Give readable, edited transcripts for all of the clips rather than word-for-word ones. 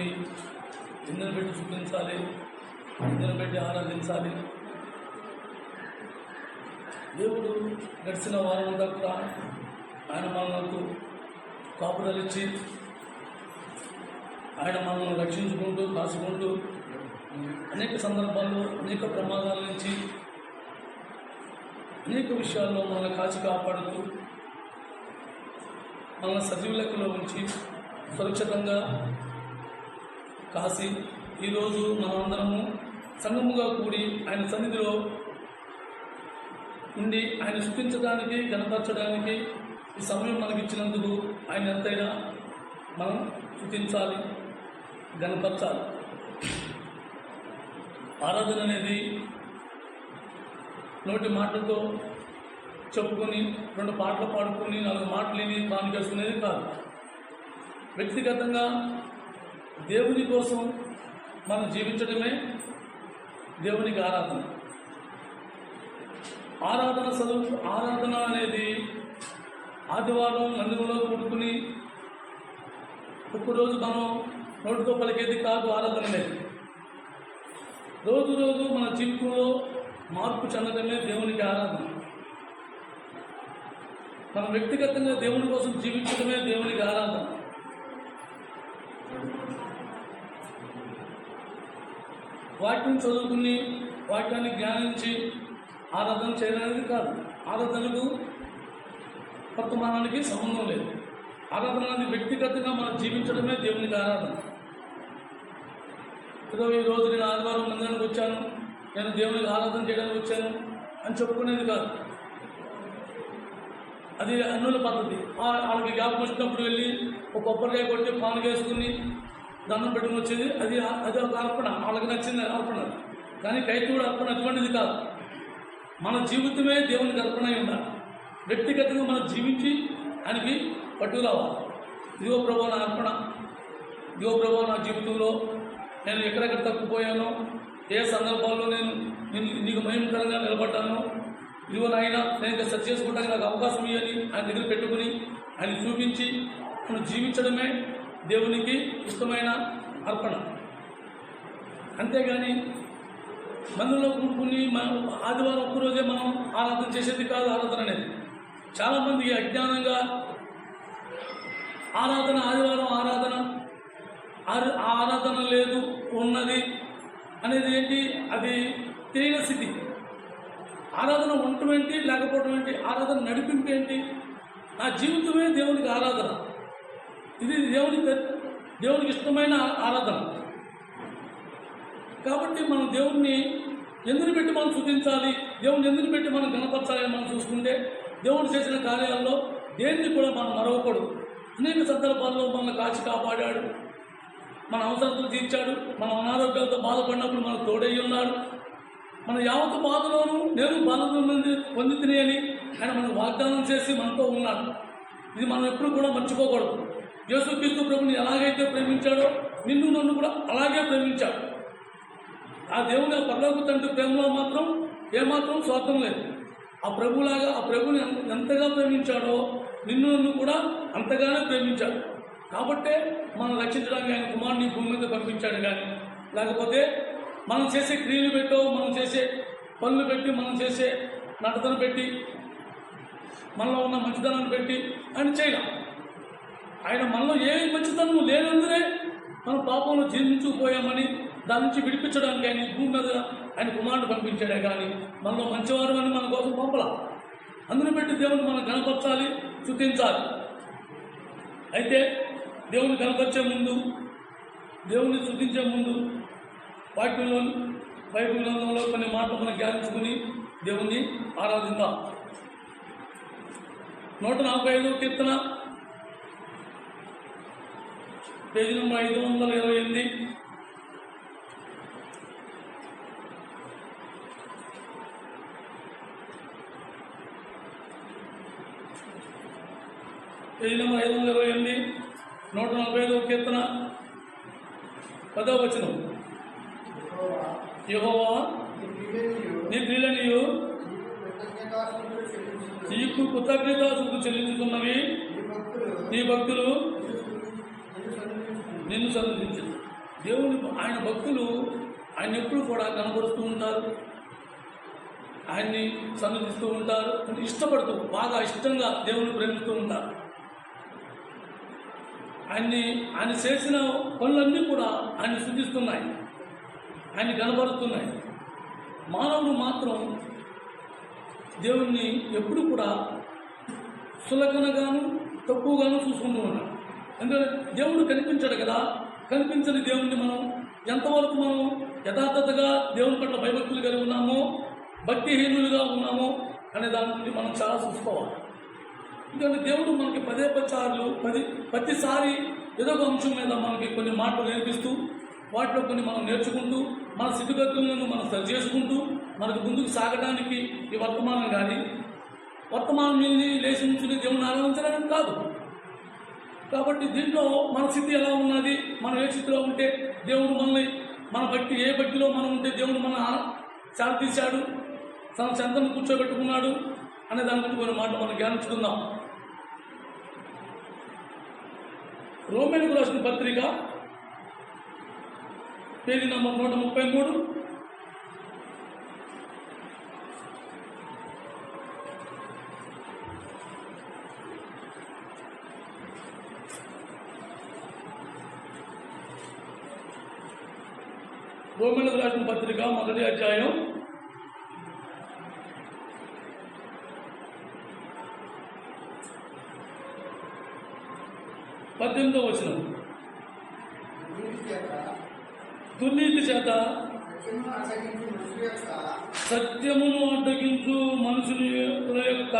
దేవుణ్ణి ఇందును పెట్టి చూపించాలి, ఇందును పెట్టి ఆరాధించాలి. దేవుడు గడిచిన వారం అంతా కూడా ఆయన మనకు కాపుదలిచ్చి ఆయన మనల్ని రక్షించుకుంటూ కాసుకుంటూ అనేక సందర్భాల్లో అనేక ప్రమాదాల నుంచి అనేక విషయాల్లో మనల్ని కాచి కాపాడుతూ మనల్ని సజీవ లెక్కలో ఉంచి సురక్షితంగా కాసి ఈరోజు మనమందరము సంఘముగా కూడి ఆయన సన్నిధిలో ఉండి ఆయన స్తుతించడానికి గణపరచడానికి ఈ సమయం మనకి ఇచ్చినందుకు ఆయన ఎంతైనా మనం స్తుతించాలి, గణపరచాలి. ఆరాధన అనేది నోటి మాటలతో చెప్పుకొని 2 పాటలు పాడుకొని 4 మాటలు విని కానుకేసుకునేది కాదు. వ్యక్తిగతంగా దేవుని కోసం మనం జీవించడమే దేవునికి ఆరాధన. ఆరాధన అనేది ఆదివారం మందిరంలో కూడుకుని ఒక్కరోజు మనం నోటితో పలికేది కాదు. ఆరాధన అనేది రోజు రోజు మన జీవితంలో మార్పు చెందడమే దేవునికి ఆరాధన. మనం వ్యక్తిగతంగా దేవుని కోసం జీవించడమే దేవునికి ఆరాధన. వాక్యం చదువుకుని వాక్యాన్ని ధ్యానించి ఆరాధన చేయడానికి కాదు. ఆరాధనకు వర్తమానానికి సంబంధం లేదు. ఆరాధన అనేది వ్యక్తిగతంగా మనం జీవించడమే దేవునికి ఆరాధన. ఏదో ఈరోజు నేను ఆదివారం మందిరానికి వచ్చాను, నేను దేవునికి ఆరాధన చేయడానికి వచ్చాను అని చెప్పుకునేది కాదు. అది అన్నుల పద్ధతి. వాళ్ళకి జ్ఞాపకం వచ్చినప్పుడు వెళ్ళి ఒక కొబ్బరికాయ కొట్టి పాలు వేసుకుని దండం పెట్టుకుని వచ్చేది అది ఒక అర్పణ, వాళ్ళకి నచ్చింది అర్పణ. కానీ క్రైస్తవుడు అర్పణ అటువంటిది కాదు. మన జీవితమే దేవునికి అర్పణ అయి ఉండాలి. వ్యక్తిగతంగా మనం జీవించి ఆయనకి పట్టుకురావాలి. ఇదిగో ప్రభు నా అర్పణ, ఇదిగో ప్రభు నా జీవితంలో నేను ఎక్కడెక్కడ తప్పిపోయానో, ఏ సందర్భాల్లో నేను నీకు మహిమకరంగా నిలబడ్డానో, ఇదిగో నాయన నేను ఇంకా సరి చేసుకోవడానికి నాకు అవకాశం ఇవ్వని ఆయన దగ్గర పెట్టుకుని ఆయన చూపించి మనం జీవించడమే దేవునికి ఇష్టమైన అర్పణ. అంతేగాని మందులో కూడుకుని ఆదివారం ఒక్కరోజే మనం ఆరాధన చేసేది కాదు. ఆరాధన అనేది చాలామంది అజ్ఞానంగా ఆదివారం ఆరాధన లేదు ఉన్నది అనేది ఏంటి, అది తెలియని స్థితి. ఆరాధన ఉండటం ఏంటి, లేకపోవడం ఏంటి, ఆరాధన నడిపింపు ఏంటి, నా జీవితమే దేవునికి ఆరాధన. ఇది దేవునికి ఇష్టమైన ఆరాధన. కాబట్టి మనం దేవుణ్ణి ఎందుకు పెట్టి మనం స్తుతించాలి, దేవుని ఎందుకు పెట్టి మనం గణపరచాలని మనం చూసుకుంటే దేవుడు చేసిన కార్యాల్లో దేన్ని కూడా మనం మరవకూడదు. అనేక సందర్భాల్లో మనల్ని కాచి కాపాడాడు, మన అవసరాలు తీర్చాడు, మన అనారోగ్యాలతో బాధపడినప్పుడు మనకు తోడై ఉన్నాడు. మన యావత్తు బాధలోనూ నేను బాధను పొందుతుని అని ఆయన మనకు వాగ్దానం చేసి మనతో ఉన్నాడు. ఇది మనం ఎప్పుడు కూడా మర్చిపోకూడదు. యేసుక్రీస్తు ప్రభుని ఎలాగైతే ప్రేమించాడో నిన్ను నన్ను కూడా అలాగే ప్రేమించాడు. ఆ దేవుని పరలోక తండ్రి ప్రేమలో మాత్రం ఏమాత్రం స్వార్థం లేదు. ఆ ప్రభుని ఎంతగా ప్రేమించాడో నిన్ను నన్ను కూడా అంతగానే ప్రేమించాడు. కాబట్టే మనం రక్షించడానికి ఆయన కుమారుని భూమి మీద పంపించాడు. కానీ లేకపోతే మనం చేసే క్రియలు పెట్టో, మనం చేసే పనులు పెట్టి, మనం చేసే నడతన పెట్టి, మనలో ఉన్న మంచితనాన్ని పెట్టి ఆయన చేయడం. ఆయన మనలో ఏ మంచితనం లేనందునే మనం పాపంలో జీర్ణించుకుపోయామని దాని నుంచి విడిపించడానికి ఆయన భూమి మీద ఆయన కుమారుడు పంపించాడే. కానీ మనలో మంచివారు అని మన కోసం పంపలా. అందుని పెట్టి దేవుని మనం గణపరచాలి, స్తుతించాలి. అయితే దేవుని గణపరిచే ముందు, దేవుని స్తుతించే ముందు బైబిల్ గ్రంథంలో కొన్ని మాటలు మనం ధ్యానించుకుని దేవుణ్ణి ఆరాధిద్దాం. 145 కీర్తన పేజీ నెంబర్ 528. పేజీ నెంబర్ 528, 145 కీర్తన 10వ వచనం. యెహోవా నీ క్రియలనియు నీకు కృతజ్ఞతాస్తుతులు చెల్లించుతున్నవి నీ భక్తులు నిన్ను సన్నిధించు. ఆయన భక్తులు ఆయన ఎప్పుడు కూడా కనబడుతూ ఉంటారు, ఆయన్ని సన్నిధిస్తూ ఉంటారు, అంటే ఇష్టపడుతూ బాగా ఇష్టంగా దేవుని ప్రేమిస్తూ ఉంటారు. ఆయన చేసిన పనులన్నీ కూడా ఆయన శుద్ధిస్తున్నాయి, ఆయన కనబడుతున్నాయి. మానవుడు మాత్రం దేవుణ్ణి ఎప్పుడు కూడా సులకనగాను తక్కువగాను చూసుకుంటూ ఉన్నాడు. ఎందుకంటే దేవుడు కనిపించాడు కదా, కనిపించని దేవుణ్ణి మనం ఎంతవరకు మనం యథార్థతగా దేవుని పట్ల భయభక్తులు కలిగి ఉన్నామో, భక్తిహీనులుగా ఉన్నామో అనే దాని గురించి మనం చాలా చూసుకోవాలి. ఎందుకంటే దేవుడు మనకి ప్రతిసారి ఏదో ఒక అంశం మీద మనకి కొన్ని మాటలు నేర్పిస్తూ, వాటిలో కొన్ని మనం నేర్చుకుంటూ, మన స్థితిగతులను మనం సరి చేసుకుంటూ మనకు ముందుకు సాగడానికి ఈ వర్తమానం కానీ వర్తమానం లేచి నుంచి దేవుని ఆరాధించడానికి కాదు. కాబట్టి దీంట్లో మన స్థితి ఎలా ఉన్నది, మనం ఏ స్థితిలో ఉంటే దేవుడు మనల్ని, మన భక్తి ఏ భక్తిలో మనం ఉంటే దేవుడు మన శాంతించాడు, తన చెంతను కూర్చోబెట్టుకున్నాడు అనే దాని గురించి కొన్ని మాటలు మనం ధ్యానించుకుందాం. రోమేయులకు రాసిన పత్రిక పేజీ నంబర్ 133. రోమేయులకు రాసిన పత్రిక 1వ అధ్యాయం 18వ వచనం. దుర్నీతి చేత సత్యమును అడ్డగించు మనుషుల యొక్క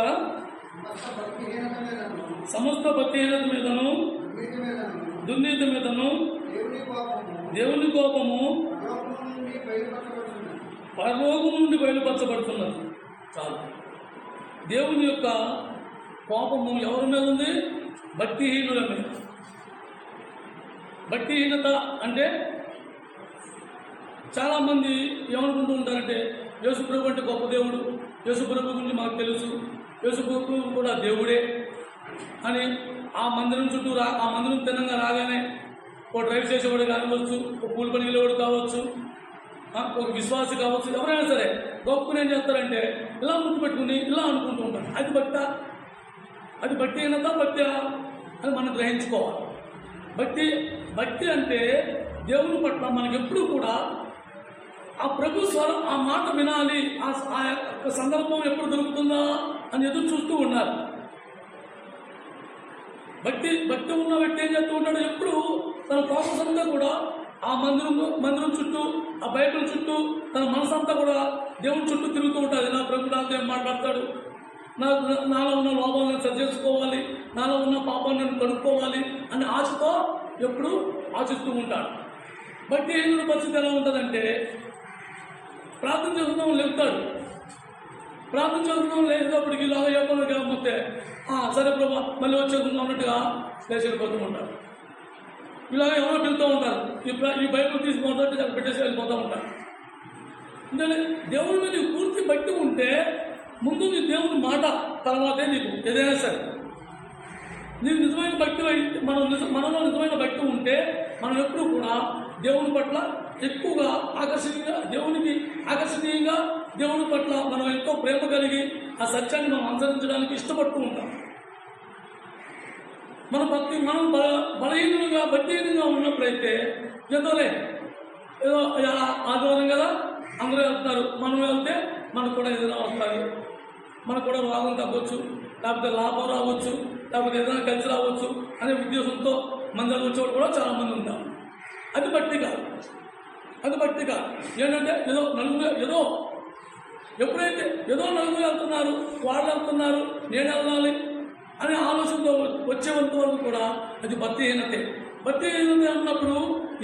సమస్త భక్తిహీనత మీదను దుర్నీతి మీదను దేవుని కోపము పరలోకము నుండి బయలుపరచబడుతున్నది. చాలు. దేవుని యొక్క కోపము ఎవరి మీద ఉంది? భక్తిహీనుల మీద. భక్తిహీనత అంటే చాలామంది ఏమనుకుంటూ ఉంటారంటే, యేసుప్రభు అంటే గొప్ప దేవుడు, యేసుప్రభు గురించి మాకు తెలుసు, యేసుప్రభు కూడా దేవుడే అని ఆ మందిరం చుట్టూ ఆ మందిరం తిన్నంగా రాగానే ఒక డ్రైవ్ చేసేవాడు కావచ్చు, ఒక కూలి పని వెళ్ళేవాడు కావచ్చు, ఒక విశ్వాసి కావచ్చు, ఎవరైనా సరే గొప్పని ఏం చేస్తారంటే ఇలా ముందు పెట్టుకుని ఇలా అనుకుంటూ ఉంటారు. అది భక్తిహీనత, భక్తి అని మనం గ్రహించుకోవాలి. భక్తి అంటే దేవుని పట్ల మనకి ఎప్పుడు కూడా ఆ ప్రభు స్వరం, ఆ మాట వినాలి, ఆ యొక్క సందర్భం ఎప్పుడు దొరుకుతుందా అని ఎదురు చూస్తూ ఉండాలి. భక్తి ఉన్న వ్యక్తి ఏం చేస్తూ ఉంటాడు? ఎప్పుడు తన ఫోకస్ అంతా కూడా ఆ మందిరం చుట్టూ, ఆ బైబిల్ చుట్టూ, తన మనసంతా కూడా దేవుని చుట్టూ తిరుగుతూ ఉంటుంది. నా ప్రభు నాతో ఏం మాట్లాడతాడు, నాలో ఉన్న లోపాలను సరి చేసుకోవాలి, నాలో ఉన్న పాపాన్ని నేను కనుక్కోవాలి అనే ఆశతో ఎప్పుడు ఆశిస్తూ ఉంటాడు. భక్తిహీనుడి పరిస్థితి ఎలా ఉంటుందంటే, ప్రార్థన చేసుకుందాం లేపుతాడు, ప్రార్థన చేసుకుందాం లేచినప్పటికి ఇలాగ చెప్పడం కాకపోతే సరే ప్రభా మళ్ళీ వచ్చేసుకుందాం అన్నట్టుగా లేచి వెళ్ళిపోతూ ఉంటారు. ఇలాగ ఎవరో పిలుతూ ఉంటారు, ఈ బైబిల్ తీసి మొదటి పెట్టేసి వెళ్ళిపోతూ ఉంటారు. ఎందుకంటే దేవుడి మీద పూర్తి భక్తి ఉంటే ముందు నీ దేవుని మాట, తర్వాతే నీకు ఏదైనా సరే. నీకు నిజమైన భక్తి మనలో నిజమైన భక్తి ఉంటే మనం ఎప్పుడు కూడా దేవుని పట్ల ఎక్కువగా ఆకర్షణీయంగా దేవుని పట్ల మనం ఎంతో ప్రేమ కలిగి ఆ సత్యాన్ని మనం అనుసరించడానికి ఇష్టపడుతూ ఉంటాం. మనం భక్తిహీనంగా ఉన్నప్పుడైతే ఏదో ఆదివారం కదా అందరూ వెళ్తున్నారు, మనం వెళ్తే మనకు కూడా ఏదైనా వస్తారు, మనకు కూడా రోగం తగ్గవచ్చు, లేకపోతే లాభం రావచ్చు, లేకపోతే ఏదైనా కలిసి రావచ్చు అనే ఉద్దేశంతో మందిరం వచ్చేవాడు కూడా చాలామంది ఉంటారు. అది భక్తి కాదు. ఏంటంటే ఎప్పుడైతే నలుగురు వెళ్తున్నారు, వాళ్ళు వెళ్తున్నారు, నేను వెళ్ళాలి అనే ఆలోచనతో వచ్చేంత వరకు కూడా అది భక్తిహీనత అన్నప్పుడు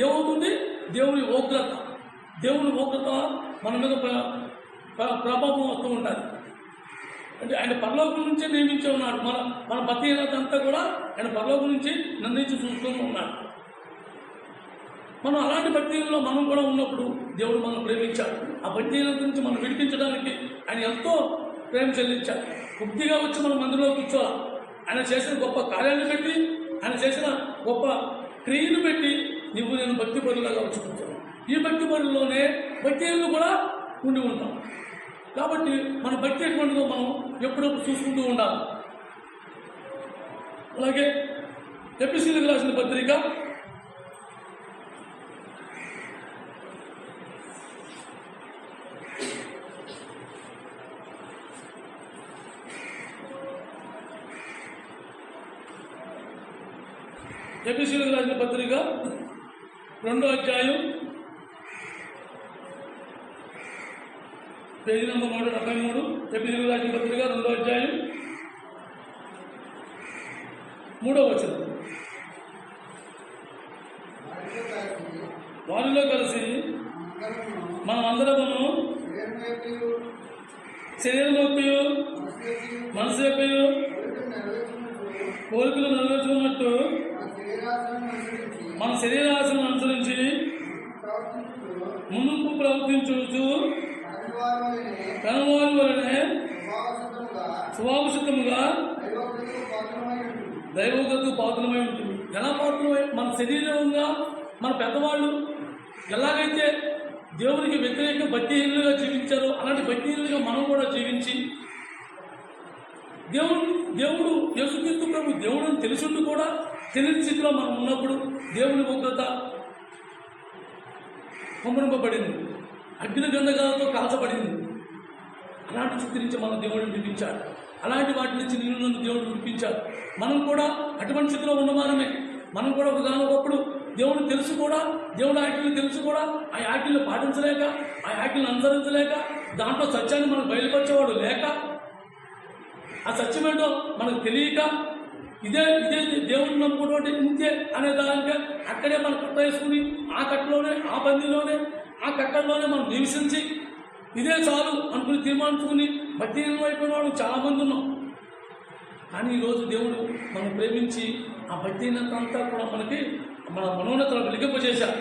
ఏమవుతుంది? దేవుని ఉగ్రత మన మీద ప్రభావం వస్తూ ఉంటుంది. అంటే ఆయన పరలోకం నుంచే నియమించి ఉన్నాడు. మన భక్తిహీనత అంతా కూడా ఆయన పరలోకం నుంచి నిర్ణయించి చూస్తూ ఉన్నాడు. మనం అలాంటి భక్తిలో మనం కూడా ఉన్నప్పుడు దేవుడు మనం ప్రేమించాడు. ఆ భక్తిహీనత నుంచి మనం విడిపించడానికి ఆయన ఎంతో ప్రేమ చెల్లించాడు. గుప్తిగా వచ్చి మన మందిరంలో కూర్చోవాలి. ఆయన చేసిన గొప్ప కార్యాలను పెట్టి, ఆయన చేసిన గొప్ప క్రియను పెట్టి నువ్వు నేను భక్తి పరులాగా వచ్చుకుంటాను. ఈ భక్తి పరుల్లోనే భక్తిలు కూడా ఉండి ఉంటాం. కాబట్టి మన భక్తి ఎటువంటిదో మనం ఎప్పుడప్పుడు చూసుకుంటూ ఉండాలి. అలాగే ఎఫెసీయులకు రాసిన పత్రిక 2వ అధ్యాయం పేజీ నెంబర్ 173. ఎఫెసీయులకు రాసిన పత్రిక 2వ అధ్యాయం 3వ వచనం. వారిలో కలిసి మనం అందరము శరీరం యొక్క మనసు యొక్క కోరికలు నెరవేర్చుకున్నట్టు మన శరీరాశను అనుసరించి ముందుకు ప్రవర్తించు కనువారి వలనే స్వభావసిద్ధముగా దైవోగ్రతకు పాత్రమై ఉంటుంది. ఎలా పాత్రమై? మన శరీరంగా మన పెద్దవాళ్ళు ఎలాగైతే దేవునికి వ్యతిరేక భక్తిహీనులుగా జీవించారో అలాంటి భక్తిహీనులుగా మనం కూడా జీవించి దేవుడు యేసుక్రీస్తు ప్రభు దేవుడు అని తెలుసుంటూ కూడా తెలియని స్థితిలో మనం ఉన్నప్పుడు దేవుని ఉగ్రత పంపబడింది, అగ్ని గంధకాలతో కాల్చబడింది. అలాంటి స్థితి నుంచి మనం దేవుడిని విడిపించాడు. అలాంటి వాటి నుంచి నిన్ను దేవుడు విడిపించాడు. మనం కూడా అటువంటి స్థితిలో ఉన్నవారమే. మనం కూడా ఒకప్పుడు దేవుడు తెలుసు కూడా, దేవుడు ఆజ్ఞలు తెలుసు కూడా, ఆ ఆజ్ఞలు పాటించలేక, ఆ ఆజ్ఞలు అనుసరించలేక, దాంట్లో సత్యాన్ని మనకు బయలుపరిచేవాడు లేక, ఆ సత్యమేంటో మనకు తెలియక, ఇదే దేవుడిని నమ్ముకున్నటువంటి ఇంతే అనే దానికే అక్కడే మనం కట్ట వేసుకుని ఆ కట్టలోనే, ఆ బందీలోనే, ఆ కట్టల్లోనే మనం నివసించి ఇదే చాలు అనుకుని తీర్మానించుకుని భక్తిహీనం అయిపోయిన వాళ్ళు చాలామంది ఉన్నాం. కానీ ఈరోజు దేవుడు మనం ప్రేమించి ఆ భక్తిహీనత అంతా కూడా మనకి మన మనోన్నతను వెలిగింపజేశాడు.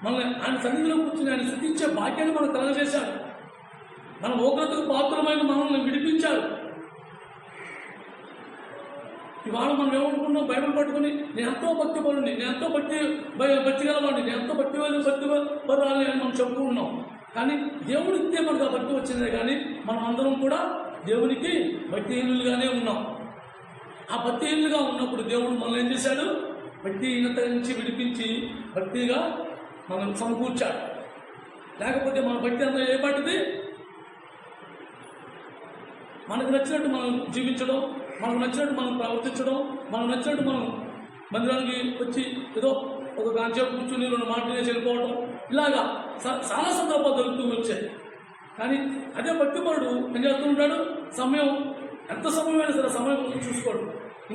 మనల్ని ఆయన సన్నిధిలో కూర్చుని ఆయన స్తుతించే భాగ్యాన్ని మనకు కలగజేశాడు. మన ఉగ్రతకు పాత్రమైన మనల్ని విడిపించాడు. ఇవాళ మనం ఏమనుకున్నాం? బైబిల్ పట్టుకుని నేను ఎంతో భక్తి పరుని, నేను ఎంతో భక్తి గలవాడిని, నేను ఎంతో భక్తి పరురాలని అని మనం చెప్పుకుంటున్నాం. కానీ దేవుడు ఇస్తే మనకు ఆ భక్తి వచ్చిందే. కానీ మనం అందరం కూడా దేవునికి భక్తిహీనులుగానే ఉన్నాం. ఆ భక్తిహీనులుగా ఉన్నప్పుడు దేవుడు మనల్ని ఏం చేశాడు? భక్తిహీనత నుంచి విడిపించి భక్తిగా మనం సమకూర్చాడు. లేకపోతే మన భక్తి అంతా ఏ పాటిది? మనకు నచ్చినట్టు మనం జీవించడం, మనకు నచ్చినట్టు మనం ప్రవర్తించడం, మనకు నచ్చినట్టు మనం మందిరానికి వచ్చి ఏదో ఒక గంటసేపు కూర్చుని 2 మాటలు వెళ్ళిపోవడం, ఇలాగా చాలా సందర్భాలు దొరుకుతూ వచ్చాయి. కానీ అదే భక్తిపరుడు ఏం చేస్తూ ఉంటాడు? సమయం ఎంత సమయమైనా సరే సమయం చూసుకోడు.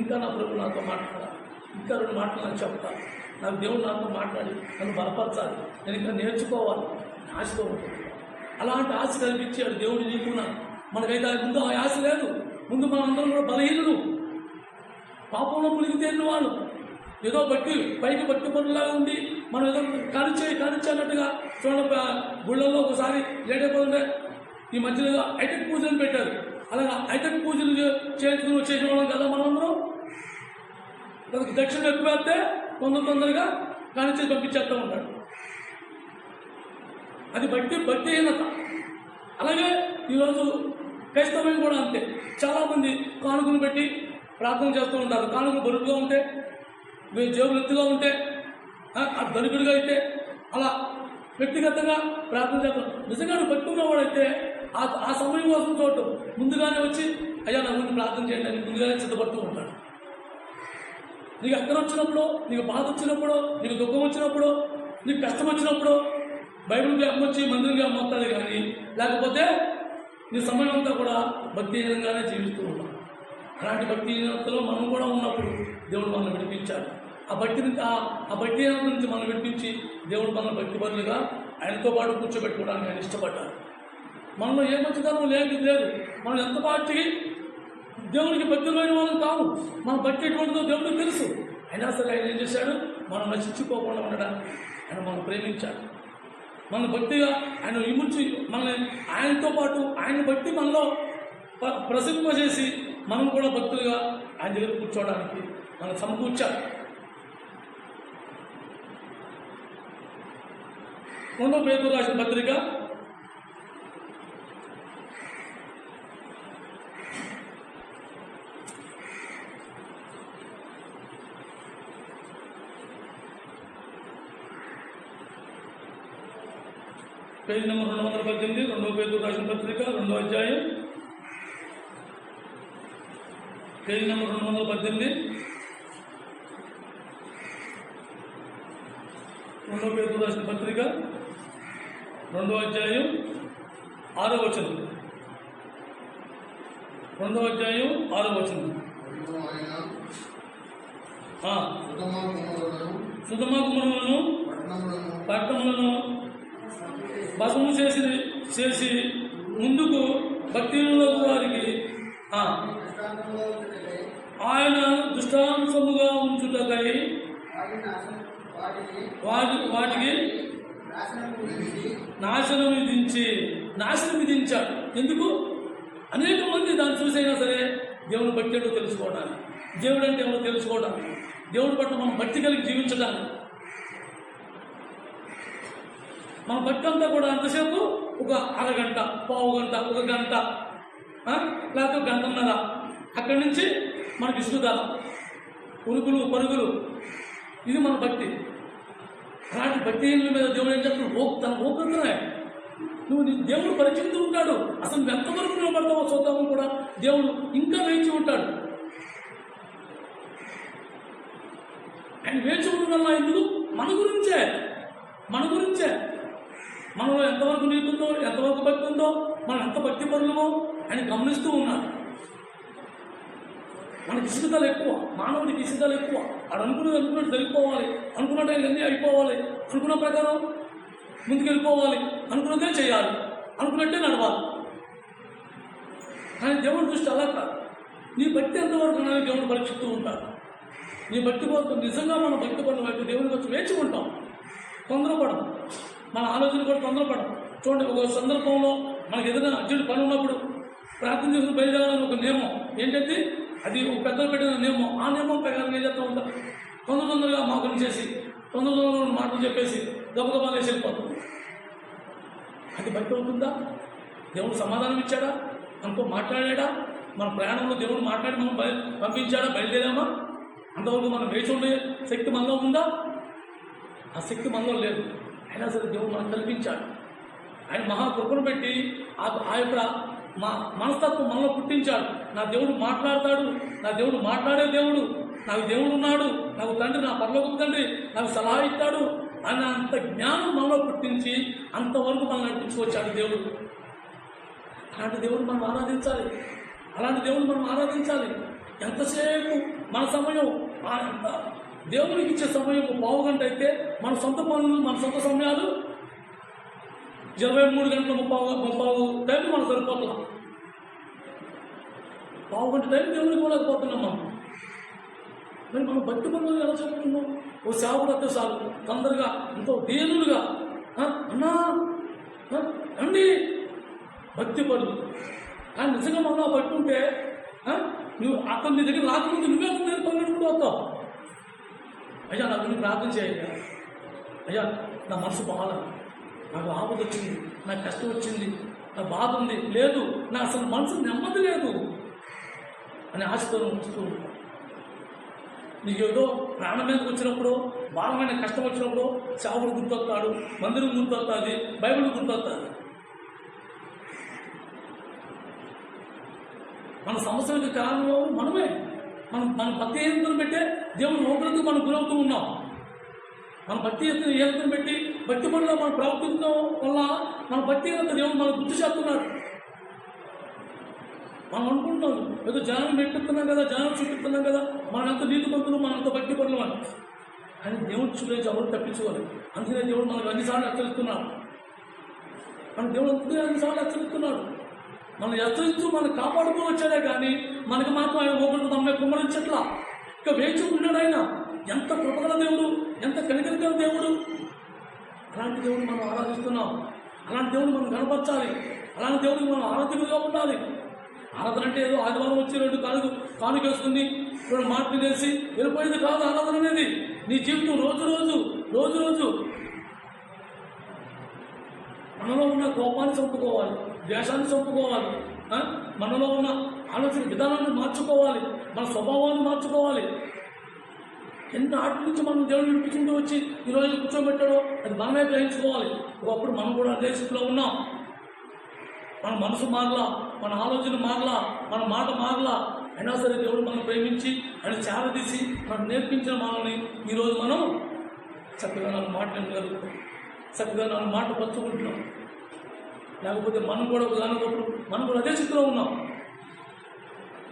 ఇంకా నా ప్రభు నాతో మాట్లాడాలి, ఇంకా 2 మాటలు నాకు చెప్తాను, నాకు దేవుడు నాతో మాట్లాడి నన్ను బలపరచాలి, నేను ఇంకా నేర్చుకోవాలి ఆశతో ఉంటుంది. అలాంటి ఆశ కల్పించాడు దేవుడు నీకు నాకు. మనకైతే ముందు ఆ ఆశ లేదు. ముందు మనం అందరం కూడా బలహీనులు, పాపంలో మునిగి తేలిన వాళ్ళు, ఏదో పైకి భక్తి పనులాగా ఉండి మనం ఏదో కానిచ్చన్నట్టుగా చూడండి. గుళ్ళల్లో ఒకసారి లేట్ అయిపోతుంటే ఈ మధ్యలో హైటెక్ పూజలు పెట్టారు. అలాగా హైటెక్ పూజలు చేసుకుని వచ్చేసిన వాళ్ళం కదా మనమందరం. దక్షిణ ఎక్కువ వేస్తే తొందరగా కానిచ్చేసి పంపించేస్తూ ఉంటాడు. అది భక్తిహీనత. అలాగే ఈరోజు క్రైస్తవం కూడా అంతే. చాలామంది కానుకలు పెట్టి ప్రార్థన చేస్తూ ఉంటారు. కానుకలు బరువుగా ఉంటే, జేబులు ఎత్తుగా ఉంటే, ధనికుడిగా అయితే అలా వ్యక్తిగతంగా ప్రార్థన చేస్తాం. నిజంగానే పెట్టుకున్నవాడైతే ఆ సమయం కోసం చూడటం ముందుగానే వచ్చి అయ్యా నా ముందు ప్రార్థన చేయండి అని ముందుగానే సిద్ధపడుతూ ఉంటాడు. నీకు అక్కడ వచ్చినప్పుడు, నీకు బాధ వచ్చినప్పుడు, నీకు దుఃఖం వచ్చినప్పుడు, నీకు కష్టం వచ్చినప్పుడు బైబిల్ జ్ఞాపకం వచ్చి మందిరం జ్ఞాపకం వస్తుంది. కానీ లేకపోతే నీ సమయం అంతా కూడా భక్తిహీనంగానే జీవిస్తూ ఉంటాం. అలాంటి భక్తిహీనతలో మనం కూడా ఉన్నప్పుడు దేవుడు మనల్ని విడిపించాడు. ఆ భక్తిహీనత నుంచి మనం విడిపించి దేవుడు మనల్ని భక్తిపరులుగా ఆయనతో పాటు కూర్చోబెట్టుకోవడానికి ఆయన ఇష్టపడ్డాడు. మనలో ఏ మంచితనం లేదు. మనం ఎంత పాటికి దేవునికి భక్తులైన వాళ్ళం కావు. మన భక్తి ఎటువంటిదో దేవుడికి తెలుసు. అయినా సరే ఆయన ఏం చేశాడు? మనం నశించుకోకుండా ఉండడానికి ఆయన మనం ప్రేమించాడు. మన భక్తిగా ఆయన విముర్చి మనల్ని ఆయనతో పాటు ఆయన భక్తి మనలో ప్రసిద్ధింపజేసి మనం కూడా భక్తులుగా ఆయన దగ్గర కూర్చోవడానికి మనం సమకూర్చాడు. రెండో పేతురు రాసిన పత్రిక పేజీ నెంబర్ 218, రెండో పేతురు రాసిన పత్రిక 2వ అధ్యాయం, పేజీ నెంబర్ 218, రెండో పేతురు రాసిన పత్రిక 2వ అధ్యాయం 6వ వచనం. 2వ అధ్యాయం 6వ వచనం. సుధమ కుమారులను పట్టణములను భస్మము చేసి ముందుకు భక్తిలో వారికి ఆయన దృష్టాంశముగా ఉంచుటకై వాటికి నాశనం విధించాడు. ఎందుకు? అనేక మంది దాన్ని చూసైనా సరే దేవుని భక్తి ఏంటో తెలుసుకోవడానికి, దేవుడు అంటే ఏమో తెలుసుకోవడానికి, దేవుడి పట్ల మనం భక్తి కలిగి జీవించడానికి. మన భక్తి అంతా కూడా అంతసేపు ఒక అరగంట, పావు గంట, ఒక గంట, లేకపోతే గంటన్నర, అక్కడి నుంచి మనకి విసుగుదల, ఉరుకులు పరుగులు, ఇది మన భక్తి. అలాంటి భక్తి మీద దేవుడు ఏం చెప్తాడు? తన ఓపెతున్నాయి. నువ్వు దేవుడు పరిచించి ఉంటాడు. అసలు నువ్వు ఎంతవరకు నిలబడతావో చూద్దామని కూడా దేవుడు ఇంకా వేచి ఉంటాడు. ఆయన వేచి ఉండడం ఎందుకు? మన గురించే. మనలో ఎంతవరకు నీకుందో, ఎంతవరకు భక్తి ఉందో, మనం ఎంత భక్తి పరులమో ఆయన గమనిస్తూ ఉన్నాడు. మనకి ఇసుకతలు ఎక్కువ, మానవుడికి ఇసుకతలు ఎక్కువ. అది అనుకున్నట్టు జరిగిపోవాలి, అనుకున్నట్టు అన్నీ అయిపోవాలి, అనుకున్న ప్రకారం ముందుకు వెళ్ళిపోవాలి, అనుకున్నదే చేయాలి, అనుకున్నట్టే నడవాలి. కానీ దేవుడి దృష్టి అలా కాదు. నీ భక్తి ఎంతవరకు అనేది దేవుడు పరీక్షిస్తూ ఉంటాడు. నీ భక్తి కోసం నిజంగా మనం భక్తి పడిన వైపు దేవుడికి వచ్చి వేచి ఉంటాం. తొందరపడం, మన ఆలోచన కూడా తొందరపడం. చూడండి, ఒక సందర్భంలో మనకు ఏదైనా అర్జెంట్ పని ఉన్నప్పుడు ప్రార్థన చేసుకుని బయలుదేరాలని ఒక నియమం ఏంటంటే, అది ఒక పెద్దలు పెట్టిన నియమం. ఆ నియమం ప్రకారం ఏం చేస్తూ ఉంటాం? తొందరగా మోకం చేసి తొందరగా మాటలు చెప్పేసి గబగబా వేసి వెళ్ళిపోతుంది. అది భక్తి అవుతుందా? దేవుడు సమాధానం ఇచ్చాడా? మనతో మాట్లాడా? మన ప్రయాణంలో దేవుడు మాట్లాడి మనం పంపించాడా? బయలుదేరామా? అంతవరకు మనం వేచి ఉండే శక్తి మనలో ఉందా? ఆ శక్తి మనలో లేదు. అయినా సరే దేవుడు మనకు కల్పించాడు. ఆయన మహాకృపను పెట్టి ఆ యొక్క మనస్తత్వం మనలో పుట్టించాడు. నా దేవుడు మాట్లాడతాడు, నా దేవుడు మాట్లాడే దేవుడు, నాకు దేవుడు ఉన్నాడు, నాకు తండ్రి, నా పరలోకపు తండ్రి నాకు సలహా ఇస్తాడు అని అంత జ్ఞానం మనలో పుట్టించి అంతవరకు మనం నడిపించుకొచ్చాడు దేవుడు. అలాంటి దేవుడు మనం ఆరాధించాలి. ఎంతసేపు మన సమయం, దేవునికి ఇచ్చే సమయం పావు గంట అయితే మన సొంత పనులు, మన సొంత సమయాలు 23 గంటల 30 టైం మనం సరిపోతున్నాం. పావు గంట టైం దేవునికి కూడా పోతున్నాం మనం. మరి మనం భక్తి పనులు ఎలా చెప్పుకున్నాం? ఓ సేవకుడు వస్తే చాలు తొందరగా ఎంతో దీనులుగా అన్నా అండి భక్తి పనులు. కానీ నిజంగా మనం భక్తి ఉంటే నువ్వు అతను నీ దగ్గర రాకముందు నువ్వే అతని దగ్గర పనులు వస్తావు. అయ్యా నా గురించి ప్రార్థన చేయాలి, అయ్యా నా మనసు బాగా, నాకు ఆపద వచ్చింది, నాకు కష్టం వచ్చింది, నాకు బాధ ఉంది, లేదు నా అసలు మనసు నెమ్మది లేదు అని ఆశతో వస్తూ ఉంటాను. నీకు ఏదో ప్రాణం మీదకి వచ్చినప్పుడు, బాలమైన కష్టం వచ్చినప్పుడు సేవకుడు గుర్తొస్తాడు, మందిరం గుర్తొస్తుంది, బైబిల్ గుర్తొస్తుంది. మన సమస్యలకు కారణంలో మనమే. మన భక్తి ఏదైనా పెట్టే దేవుని నోకలకు మనం గురవుతూ ఉన్నాం. మన భక్తి ఏదైనా పెట్టి భక్తి పనిలో మనం ప్రవర్తించడం వల్ల మన భక్తి ఏదైనా దేవుడు మనం గుర్తు చేస్తున్నాడు. మనం అనుకుంటున్నాం ఏదో జనాన్ని మెట్టుతున్నాం కదా, జనాన్ని చూపిస్తున్నాం కదా, మన అంత నీతి పంతులు, మన అంత భక్తి పనులు అని. కానీ దేవుడు చూపించి ఎవరు తప్పించుకోవాలి. అందుకనే దేవుడు మనకు అన్నిసార్లు హెచ్చరిస్తున్నాడు. మన దేవుడు అందుకే అన్నిసార్లు హెచ్చరిస్తున్నాడు. మనం హెచ్చరించు మనం కాపాడుతూ వచ్చాడే కానీ మనకు మాత్రం ఆయన ఒకటి తమ్మే కుమ్మరించట్లా. ఇక వేచి ఉన్నాడు ఆయన. ఎంత కృపగల దేవుడు, ఎంత కనికరిగల దేవుడు. అలాంటి దేవుడు మనం ఆరాధిస్తున్నాం. అలాంటి దేవుడు మనం కనపరచాలి. అలాంటి దేవుడికి మనం ఆరాధకులుగా ఉండాలి. ఆరాధన అంటే ఏదో ఆదివారం వచ్చి 2 కానుకేసుకుని 2 మాటలు వేసి వెళ్ళిపోయేది కాదు ఆరాధన అనేది. నీ జీవితం రోజు మనలో ఉన్న కోపాన్ని చంపుకోవాలి, ద్వేషాన్ని చంపుకోవాలి, మనలో ఉన్న ఆలోచన విధానాన్ని మార్చుకోవాలి, మన స్వభావాన్ని మార్చుకోవాలి. ఎన్ని ఆటి నుంచి మనం దేవుడు వినిపించుకుంటూ వచ్చి ఈరోజు కూర్చోబెట్టాడో అది మనమే గ్రహించుకోవాలి. ఒకప్పుడు మనం కూడా అదే స్థితిలో ఉన్నాం. మన మనసు మారలా, మన ఆలోచన మారలా, మన మాట మారలా. అయినా సరే దేవుడు మనం ప్రేమించి ఆయన చేరదీసి మనకు నేర్పించిన మనల్ని ఈరోజు మనం చక్కగా నాలుగు మాట వినగలుగుతాం, చక్కగా నాలుగు మాట పంచుకుంటున్నాం. లేకపోతే మనం కూడా ఒకదానికప్పుడు మనం కూడా అదే స్థితిలో ఉన్నాం.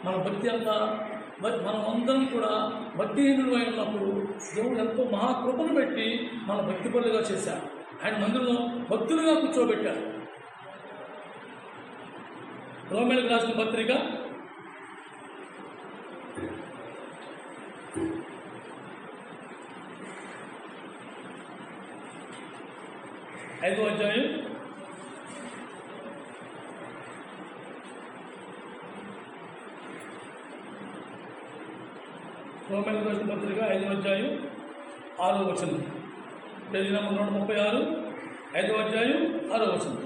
మన భక్తి అంతా మనం అందరం కూడా భక్తిహీనులు అయి ఉన్నప్పుడు దేవుడు ఎంతో మహాకృపను పెట్టి మన భక్తి పనులుగా చేశాడు. ఆయన మందిరంలో భక్తులుగా కూర్చోబెట్టాడు. రోమేలకు రాసిన పత్రిక 5వ అధ్యాయం 5వ అధ్యాయం 6వ వచనం, పేజీ నెంబర్ 136, 5వ అధ్యాయం 6వ వచనం.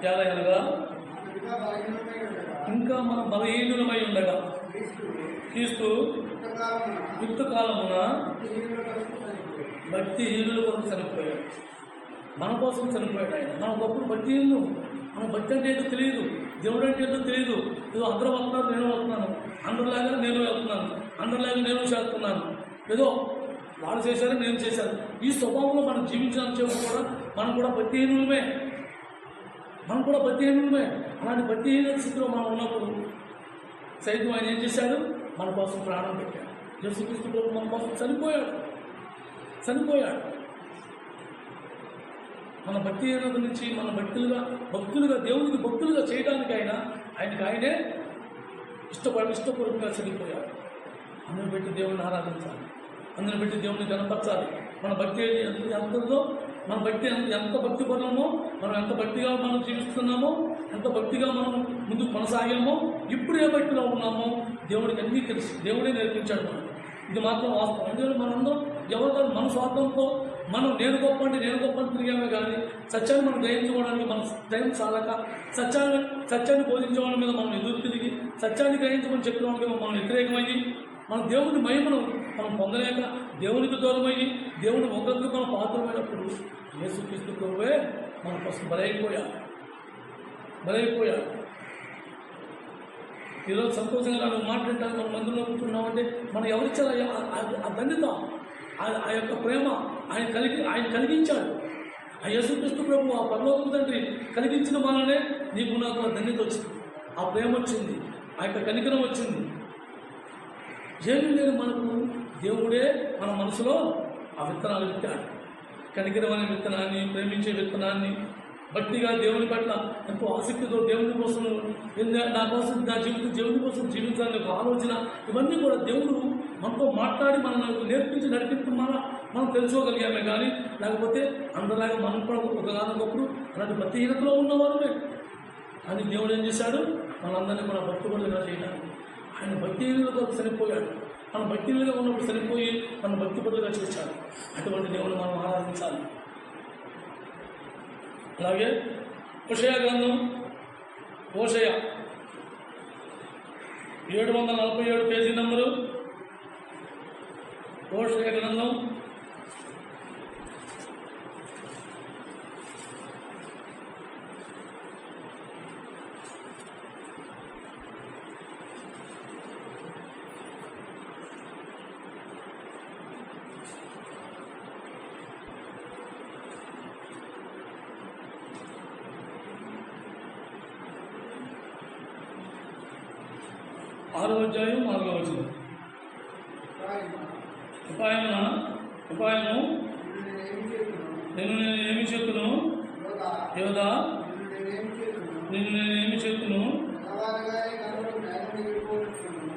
ఎలా అనగా ఇంకా మనం బలహీనులమై ఉండగా క్రీస్తు యుక్త కాలమున భక్తిహీనుల కొరకు చనిపోయాడు. మన కోసం చనిపోయాడు ఆయన. మనం ఒకప్పుడు భక్తిహీనులు, మనం భక్తి అంటే ఏంటో తెలియదు, దేవుడు అంటే ఏంటో తెలియదు. ఏదో అందరూ వెళ్తున్నారు, నేను వెళ్తున్నాను, అందరిలాగా నేను వెళ్తున్నాను, అందరిలాగా నేను చేస్తున్నాను, ఏదో వాళ్ళు చేశారు నేను చేశాను. ఈ స్వభావంలో మనం జీవించడానికి కూడా మనం కూడా భక్తిహీనులమే, మనం కూడా భక్తిహీనులమే. అలాంటి భక్తిహీన స్థితిలో మనం ఉన్నప్పుడు సైతం ఆయన ఏం చేశాడు? మన కోసం ప్రాణం పెట్టాడు. యేసుక్రీస్తు ప్రభు మన కోసం చనిపోయాడు. మన భక్తిహీనత నుంచి మన భక్తులుగా దేవునికి భక్తులుగా చేయడానికి ఆయనే ఇష్టపూర్వకంగా చనిపోయాడు. అందుని పెట్టి దేవుడిని ఆరాధించాలి, అందుని పెట్టి దేవుడిని కనపరచాలి. మన భక్తి ఎంతలో మన భక్తి ఎంత భక్తి పరులమో, మనం ఎంత భక్తిగా మనం జీవిస్తున్నామో, ఎంత భక్తిగా మనం ముందుకు కొనసాగామో, ఇప్పుడు ఏ భక్తిలో ఉన్నామో దేవుడికి అన్నీ తెలుసు. దేవుడే నేర్పించాడు మనం. ఇది మాత్రం వాస్తవం. ఎందుకంటే మనందరం ఎవరితో మన స్వార్థంతో మనం నేను గొప్ప అంటే తిరిగామే కానీ సత్యాన్ని మనం గ్రహించుకోవడానికి మన టైం చాలక సత్యాన్ని బోధించే వాళ్ళ మీద మనం ఎదురు తిరిగి సత్యాన్ని గ్రహించమని చెప్పిన వాళ్ళకి మనం వ్యతిరేకమయ్యి మన దేవుని మహిమను మనం పొందలేక దేవునికి దూరమయ్యి దేవుని ఒకరికి మనం పాత్రమైనప్పుడు యేసుక్రీస్తు ప్రభువే మన కోసం బలైపోయాడు. ఈరోజు సంతోషంగా మనం మాట్లాడటానికి మనం మందులో కూర్చున్నామంటే మనం ఎవరిచ్చారు ఆ ధన్యత, ఆ యొక్క ప్రేమ ఆయన కలిగించాడు. ఆ యేసుక్రీస్తు ప్రభు ఆ పరలోకపు తండ్రి కలిగించిన వల్లనే నీకు నాకు ఆ ధన్యత వచ్చింది, ఆ ప్రేమ వచ్చింది, ఆ యొక్క కనికరం వచ్చింది. ఏమీ లేదు, మనకు దేవుడే మన మనసులో ఆ విత్తనాలు విత్తాడు. కనికరం అనే విత్తనాన్ని, ప్రేమించే విత్తనాన్ని, భక్తిగా దేవుని పట్ల ఎంతో ఆసక్తితో దేవుని కోసం నా కోసం నా జీవితం దేవుని కోసం జీవించాలని ఒక ఆలోచన, ఇవన్నీ కూడా దేవుడు మనతో మాట్లాడి మనల్ని నేర్పించి నడిపిస్తున్నా మనం తెలుసుకోగలిగామే. కానీ లేకపోతే అందరిలాగా మనం కూడా ఒకగానొకప్పుడు అలాంటి భక్తిహీనతలో ఉన్నవారుమే. అని దేవుడు ఏం చేశాడు? మనందరినీ కూడా భక్తిపరులుగా చేయడానికి ఆయన భక్తిహీనులతో చనిపోయాడు. మన భక్తిహీనులుగా ఉన్నప్పుడు చనిపోయి మన భక్తిపరులుగా చేశాడు. అటువంటి దేవుడు మనం ఆరాధించాలి. అలాగే హోషేయ గ్రంథం 747 పేజీ నెంబరు. హోషేయ గ్రంథం 6వ అధ్యాయం 4వ వచనం. ఉపాయము నేను ఏమి చెప్పును యోధా, నేను ఏమి చెప్పును?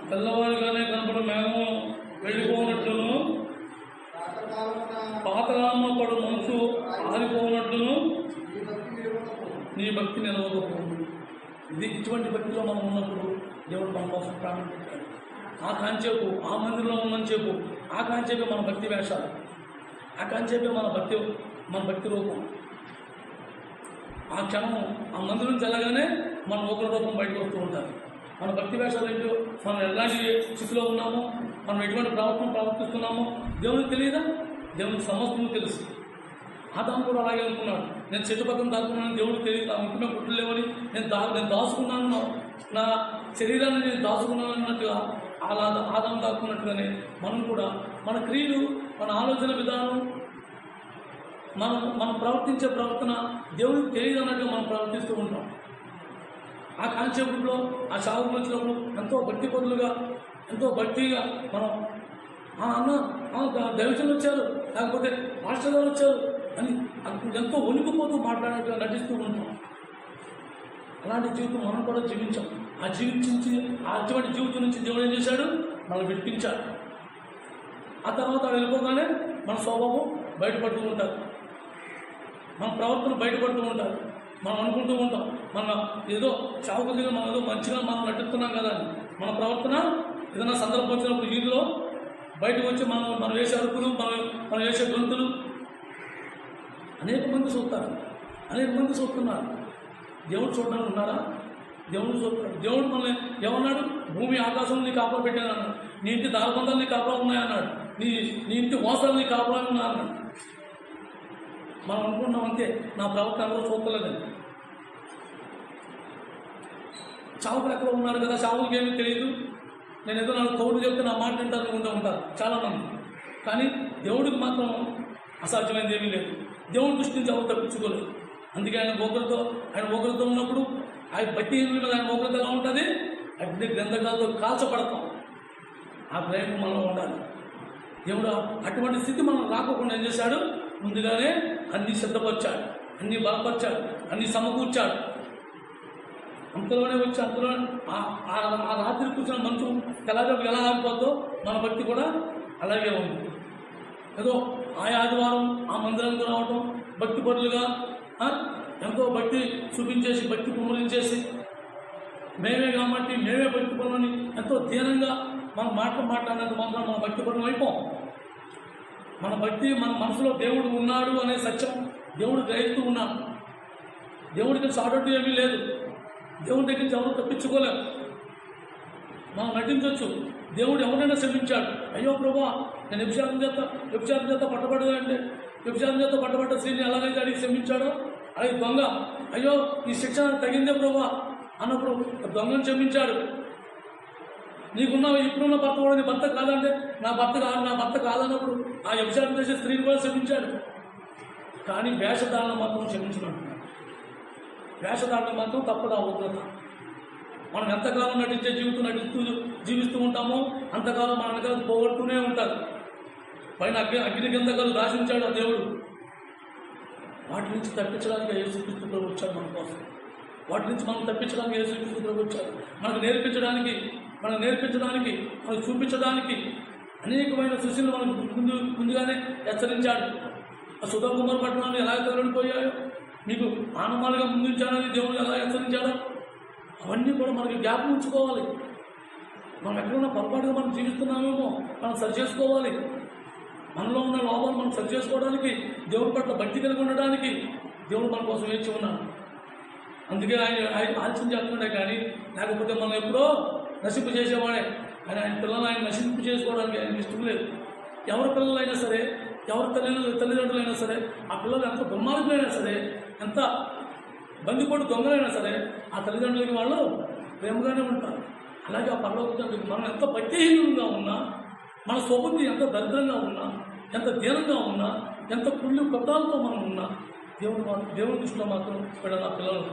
తెల్లవారుగానే కనపడు మేఘము వెళ్ళిపోనట్లును, పాతకాలంలో పడు మనసు ఆరిపోనట్లును నీ భక్తి నిలవకపోను. ఇటువంటి భక్తిలో మనం ఉన్నప్పుడు దేవుడు మన కోసం ప్రాణం పెట్టాడు. ఆ కాంచేపు ఆ మందిరంలో ఉన్నని చెప్పు, ఆ కాంచేపే మన భక్తి వేషాలు, ఆ కాంచేపే మన భక్తి రూపం. ఆ క్షణము ఆ మందిరం నుంచి వెళ్ళగానే మన ఒకరి రూపం బయటకు వస్తూ ఉంటారు. మన భక్తి వేషాలు ఏంటో, మనం ఎలాంటి స్థితిలో ఉన్నామో, మనం ఎటువంటి ప్రవర్తన ప్రవర్తిస్తున్నామో దేవునికి తెలియదా? దేవునికి సమస్తము తెలుసు. ఆదాము కూడా అలాగే అనుకున్నాడు. నేను చెట్టు పక్కన దాచుకున్నాను, దేవుడికి తెలియదు, నా ఇంటి మీద పుట్టలు లేవని నేను దాచుకున్నాను, నా శరీరాన్ని నేను దాచుకున్నాను అన్నట్టుగా అలా ఆదాము దాక్కున్నట్టుగానే మనం కూడా మన క్రియలు, మన ఆలోచన విధానం, మనం ప్రవర్తించే ప్రవర్తన దేవుడికి తెలియదు అన్నట్టుగా మనం ప్రవర్తిస్తూ ఉంటాం. ఆ కాన్సెప్ట్లో ఆ సాగు వచ్చినప్పుడు ఎంతో భక్తి పరులుగా, ఎంతో భక్తిగా మనం దైవజనులు వచ్చారు, లేకపోతే మాస్టర్ గారు వచ్చారు అని ఎంతో వణికిపోతూ మాట్లాడినట్టుగా నటిస్తూ ఉంటాం. అలాంటి జీవితం మనం కూడా జీవించాం. అటువంటి జీవితం నుంచి దేవుడు ఏం చేశాడు? మనం విడిపించాడు. ఆ తర్వాత వెళ్ళిపోగానే మన స్వభావం బయటపడుతూ ఉంటారు, మన ప్రవర్తన బయటపడుతూ ఉంటారు. మనం అనుకుంటూ ఉంటాం మన ఏదో చావుకుదిగా మనం ఏదో మంచిగా మనం నటిస్తున్నాం కదా అని. మన ప్రవర్తన ఏదైనా సందర్భం వచ్చినప్పుడు వీరిలో బయటకు వచ్చి మనం వేసే అరుపులు, మనం వేసే గొంతులు అనేక మంది చూస్తున్నారు. దేవుడు చూడడానికి ఉన్నారా? దేవుడు చూస్తున్నాడు. దేవుడు మనల్ని ఏమన్నాడు? భూమి ఆకాశం నీ కాపలా పెట్టాను అన్నాడు. నీ ఇంటి దారబంధాలు నీ కాపలా ఉన్నాయన్నాడు. నీ ఇంటి మోసాలు నీ కాపలా ఉన్నాయన్నాడు. మనం అనుకుంటున్నాం అంతే, నా ప్రవర్తన ఎవరో చూడలేదని. చావుకులు ఎక్కడ ఉన్నారు కదా, చావులకి ఏమీ తెలియదు, నేను ఏదో నాకు కౌరులు చెప్తే నా మాట వింటారు అనుకుంటూ ఉంటారు చాలామంది. కానీ దేవుడికి మాత్రం అసాధ్యమైనది ఏమీ లేదు. దేవుడి దృష్టి నుంచి ఎవరు తప్పించుకోలేదు. అందుకే ఆయన ఓకరితో ఉన్నప్పుడు ఆయన బట్టి మీద ఆయన ఓకరితో ఎలా ఉంటుంది? అగ్ని గ్రంథకాలతో కాల్చపడతాం. ఆ ప్రేమ మనలో ఉండాలి. దేవుడు అటువంటి స్థితి మనం రాకుండా ఏం చేశాడు? ముందుగానే అన్ని సిద్ధపరిచాడు, అన్ని బలపరిచాడు, అన్ని సమకూర్చాడు. అంతలోనే వచ్చి ఆ రాత్రి కూర్చున్న మంచు తెల్లజాపు ఎలా ఆగిపోద్దో మన భక్తి కూడా అలాగే ఉంది. ఏదో ఆదివారం ఆ మందిరానికి రావటం, భక్తి పరులుగా ఎంతో భక్తి చూపించేసి, భక్తి కుమ్మరించేసి, మేమే కాబట్టి మేమే భక్తి పరులని ఎంతో దీనంగా మనం మాట్లాడినంత మాత్రం మన భక్తి పరులు అయిపోం. మన భక్తి, మన మనసులో దేవుడు ఉన్నాడు అనే సత్యం దేవుడు గ్రహిస్తూ ఉన్నాడు. దేవుడికి సాటట్టు ఏమీ లేదు. దేవుడి దగ్గర నుంచి ఎవరు తప్పించుకోలేము. మనం నటించవచ్చు. దేవుడు ఎవరైనా క్షమించాడు. అయ్యో ప్రభా, నేను వ్యభిచారం చేత పట్టబడదంటే వ్యభిచారం చేత పట్టబడ్డ స్త్రీని ఎలాగైతే అడిగి క్షమించాడో, అలాగే దొంగ అయ్యో ఈ శిక్ష తగిందే ప్రభా అన్నప్పుడు దొంగను క్షమించాడు. ఇప్పుడున్న భర్త కూడా నీ భర్త కాదంటే నా భర్త కాదన్నప్పుడు ఆ వ్యభిచారం చేసే స్త్రీని కూడా క్షమించాడు. కానీ వేషధారణ మాత్రం క్షమించినట్టు. వేషధారణ మాత్రం తప్పదు ఆ ఉగ్రత. మనం ఎంతకాలం నటించే జీవిస్తూ ఉంటామో అంతకాలం మన వెనకాల పోగొడుతూనే ఉంటారు. పైన అగ్ని గంధకాలు రాసించాడు ఆ దేవుడు. వాటి నుంచి తప్పించడానికి యేసుక్రీస్తు ప్రభు వచ్చాడు మన కోసం. వాటి నుంచి మనం తప్పించడానికి యేసుక్రీస్తు ప్రభు వచ్చాడు. మనకు నేర్పించడానికి, మనకు చూపించడానికి అనేకమైన సృష్టిని మనకు ముందుగానే హెచ్చరించాడు. ఆ సుధా కుమార్ పట్టణాలు ఎలా తరలిపోయాయో, మీకు ఆనమాలుగా ముందుంచాడని దేవుడు ఎలా హెచ్చరించాడో అవన్నీ కూడా మనకి జ్ఞాపకం ఉంచుకోవాలి. మనం ఎక్కడున్న పొరపాటుగా మనం జీవిస్తున్నామేమో మనం సరి చేసుకోవాలి. మనలో ఉన్న లోపాలు మనం సరి చేసుకోవడానికి, దేవుడి పట్ల భక్తి కలిగి ఉండడానికి దేవుడు మన కోసం వేచి ఉన్నాడు. అందుకే ఆయన ఆలస్యం చేస్తున్నాడే. కానీ లేకపోతే మనం ఎప్పుడో నశింపు చేసేవాడే. ఆయన పిల్లలు నశింపు చేసుకోవడానికి ఆయన ఇష్టం లేదు. ఎవరి పిల్లలైనా సరే, ఎవరి తల్లిదండ్రులైనా సరే, ఆ పిల్లలు ఎంత దుర్మార్గులైనా సరే, ఎంత బందిపోటు దొంగలైనా సరే, ఆ తల్లిదండ్రులకి వాళ్ళు ప్రేమగానే ఉంటారు. అలాగే ఆ పరలోక తండ్రికి మనం ఎంత భక్తిహీనంగా ఉన్నా, మన స్వబుద్ధి ఎంత దరిద్రంగా ఉన్నా, ఎంత దీనంగా ఉన్నా, ఎంత కుళ్ళు కొట్టాలతో మనం ఉన్నా, దేవుడి దృష్టిలో మాత్రం ఇక్కడ నా పిల్లలు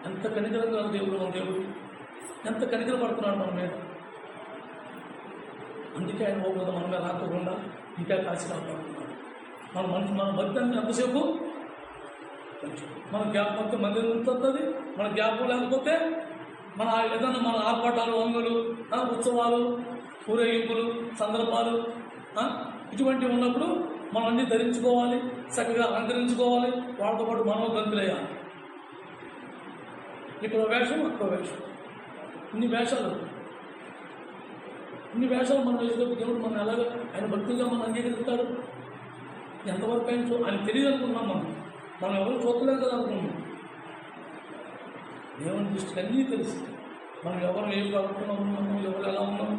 ఎంత కనికరంగా దేవుడు ఎంత కనికర పడుతున్నాడు మన మీద. అందుకే ఆయన ఓ మన మీద రాకుండా ఇంకా కాసి కాపాడుతున్నాడు. మన భక్తి ఎంతసేపు మన జ్ఞాపకం మందిరం ఉంటుంది. మన జ్ఞాపకం లేకపోతే ఏదన్నా మన ఆర్పాటాలు, వంగులు, ఉత్సవాలు, ఊరేగింపులు, సందర్భాలు ఇటువంటివి ఉన్నప్పుడు మనం అన్నీ ధరించుకోవాలి, చక్కగా అలంకరించుకోవాలి. వాళ్ళతో పాటు మనం గంతులేయాలి. ఇక్కడ వేషం, అక్కడ వేషం, ఇన్ని వేషాలు మనం వేసేటప్పుడు దేవుడు మనం ఎలాగ ఆయన భక్తులుగా మనం అంగీకరిస్తాడు. ఎంతవరకు ఆయన తెలియదు అనుకున్నాం. మనం ఎవరు చూడలేదు కదా అనుకున్నాం. దేవుని దృష్టికి అన్నీ తెలుసు. మనం ఎవరు ఏం కాకుండా ఉన్నాము, ఎవరు ఎలా ఉన్నాము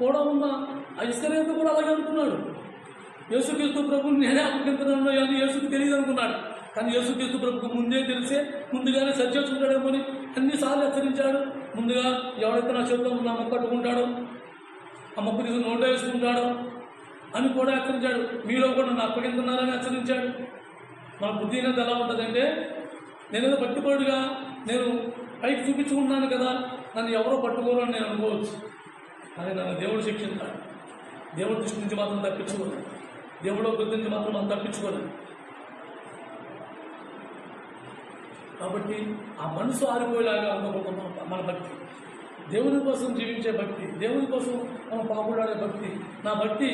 కూడా ఉన్నా ఆ ఇస్కరియోతు కూడా అలాగే అనుకున్నాడు. యేసుక్రీస్తు ప్రభుని నేనే అప్పగించుకున్నాను అని యేసుకు తెలియదు అనుకున్నాడు. కానీ యేసుక్రీస్తు ప్రభుకు ముందే తెలిసే ముందుగానే సరిచేసుకుంటాడేమో అని అన్నిసార్లు హెచ్చరించాడు. ముందుగా ఎవరైతే నా చేతిలో నా మొక్క కట్టుకుంటాడో ఆ మొక్క తీసుకుని నోట్లో వేసుకుంటాడో అని కూడా హెచ్చరించాడు. మీలో కూడా నన్ను అప్పగించుకున్నారని హెచ్చరించాడు. మన బుద్ధి అనేది ఎలా ఉంటుందంటే, నేనేదో పట్టుకోడుగా నేను పైకి చూపించుకుంటున్నాను కదా, నన్ను ఎవరో పట్టుకోరు అని నేను అనుకోవచ్చు. కానీ నన్ను దేవుడు శిక్షించాడు. దేవుడి దృష్టి నుంచి మాత్రం తప్పించుకోలేదు. దేవుడు గుర్తించి మాత్రం మనం తప్పించుకోలేదు. కాబట్టి ఆ మనసు ఆరిపోయేలాగా అనుకుంటున్నాం మన భక్తి, దేవుని కోసం జీవించే భక్తి, దేవుని కోసం మనం పాకులాడే భక్తి. నా భక్తి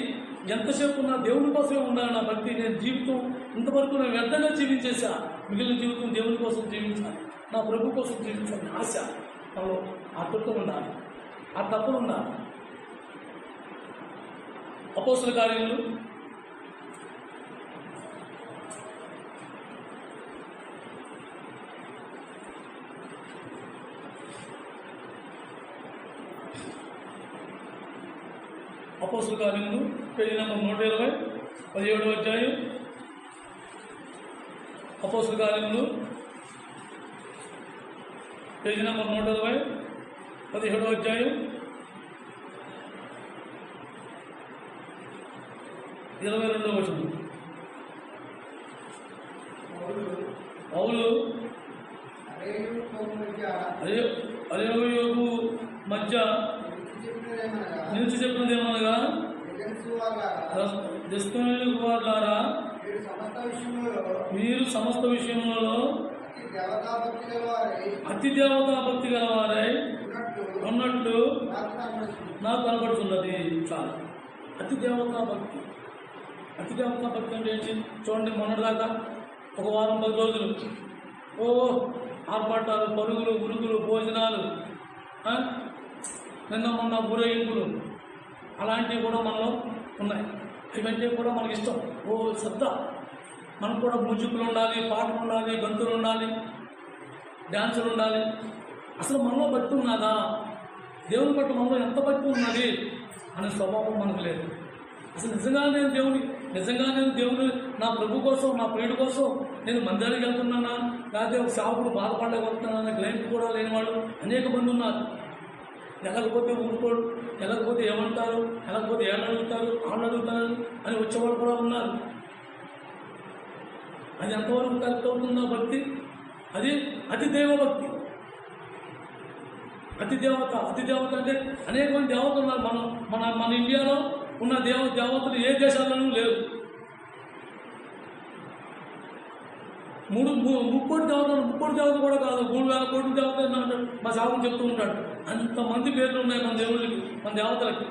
ఎంతసేపు నా దేవుని కోసమే ఉండాలి. నా భక్తి నేను జీవితం ఇంతవరకు నేను వ్యర్థంగా జీవించేసా, మిగిలిన జీవితం దేవుని కోసం జీవించాలి, నా ప్రభు కోసం జీవించాలని ఆశ మనలో ఆ తృప్తి ఉండాలి, ఆ తప్పన ఉండాలి. అపోస్తల కార్యాలు 17వ అధ్యాయం 17వ అధ్యాయం. అపోస్తల కార్యములు పేజీ నెంబర్ 120 17వ అధ్యాయం 22వ వచనం. పౌలు అరేయోగు మధ్య నిలిచి చెప్పినదేమనగా, దెస్సలోనికీ వారులారా, మీరు సమస్త విషయంలో అతి దేవతా భక్తి గలవారై ఉన్నట్లు నాకు కనబడుతున్నది. చాలా అతి దేవతా భక్తి. అతి దేవతా భక్తి అంటే ఏంటి చూడండి. మొన్నటిదాకా ఒక వారం 10 రోజులు ఆర్పాటాలు, పరుగులు, ఉరుకులు, భోజనాలు, నిన్న మొన్న ఊరేగింపులు, అలాంటివి కూడా మనలో ఉన్నాయి. ఇవన్నీ కూడా మనకి ఇష్టం. శ్రద్ధ. మనకు కూడా మ్యూజిక్లు ఉండాలి, పాటలు ఉండాలి, గంతులు ఉండాలి, డ్యాన్సులు ఉండాలి. అసలు మనలో భక్తి ఉన్నదా? దేవుని పట్ల మనలో ఎంత భక్తి ఉన్నది అనే స్వభావం మనకు లేదు. అసలు నిజంగా నేను దేవుని నా ప్రభు కోసం, నా ప్రియుడి కోసం నేను మందిరానికి వెళ్తున్నానా, లేకపోతే ఒక సేవకుడు బాధపడలేకపోతున్నానా, క్లయింట్ కూడా లేని వాళ్ళు అనేక మంది ఉన్నారు. వెళ్ళకపోతే ఊరుకోడు, వెళ్ళకపోతే ఏమంటారు, వెళ్ళకపోతే ఏళ్ళు అడుగుతారు, వాళ్ళు అడుగుతారు అని వచ్చేవాళ్ళు కూడా ఉన్నారు. అది ఎంతవరకు కరెక్ట్ అవుతుందో భక్తి? అది అతి దైవభక్తి. అతి దేవత అంటే అనేక మంది దేవతలు ఉన్నారు. మన ఇండియాలో ఉన్న దేవతలు ఏ దేశాల్లోనూ లేవు. ముక్కోటి దేవత కూడా కాదు, 3,000 కోట్ల దేవత అంటాడు మా సాగు చెప్తూ ఉంటాడు. అంతమంది పేర్లు ఉన్నాయి మన దేవుళ్ళకి, మన దేవతలకి.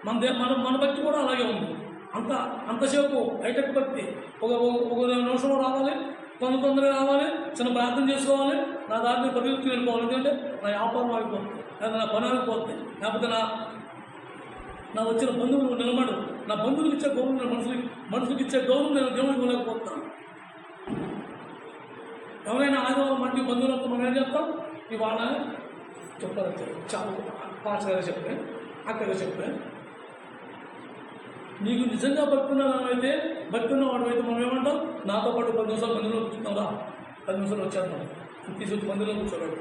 మన భక్తి కూడా అలాగే ఉంది. అంతసేపు హైటెక్ భక్తి. ఒక నిమిషంలో రావాలి, తొందరగా రావాలి, చిన్న ప్రార్థన చేసుకోవాలి, నా దారిని పరిగెత్తి వెళ్ళిపోవాలి. ఎందుకంటే నా వ్యాపారం ఆగిపోతుంది, లేదా నా పని ఆగిపోతుంది, లేకపోతే నా వచ్చిన బంధువులు నిలబడు. నా బంధువులకు ఇచ్చే గౌరవం నేను మనుషులకు ఇచ్చే గౌరవం నేను దేవుడికి ఇవ్వలేకపోతాను. ఎవరైనా ఆదివారం మంటి బంధువులతో మనం ఏం చెప్తాం? ఇవాళ చెప్పారు చాలా పాస్ గారు చెప్పే, అక్కగా చెప్పే. నీకు నిజంగా భక్తున్నవాడైతే మనం ఏమంటాం? నాతో పాటు 10 నిమిషాలు మందిలో కూర్చున్నారా, 10 నిమిషాలు వచ్చేద్దాం తీసుకొచ్చి మందిలో కూర్చోబెట్టు.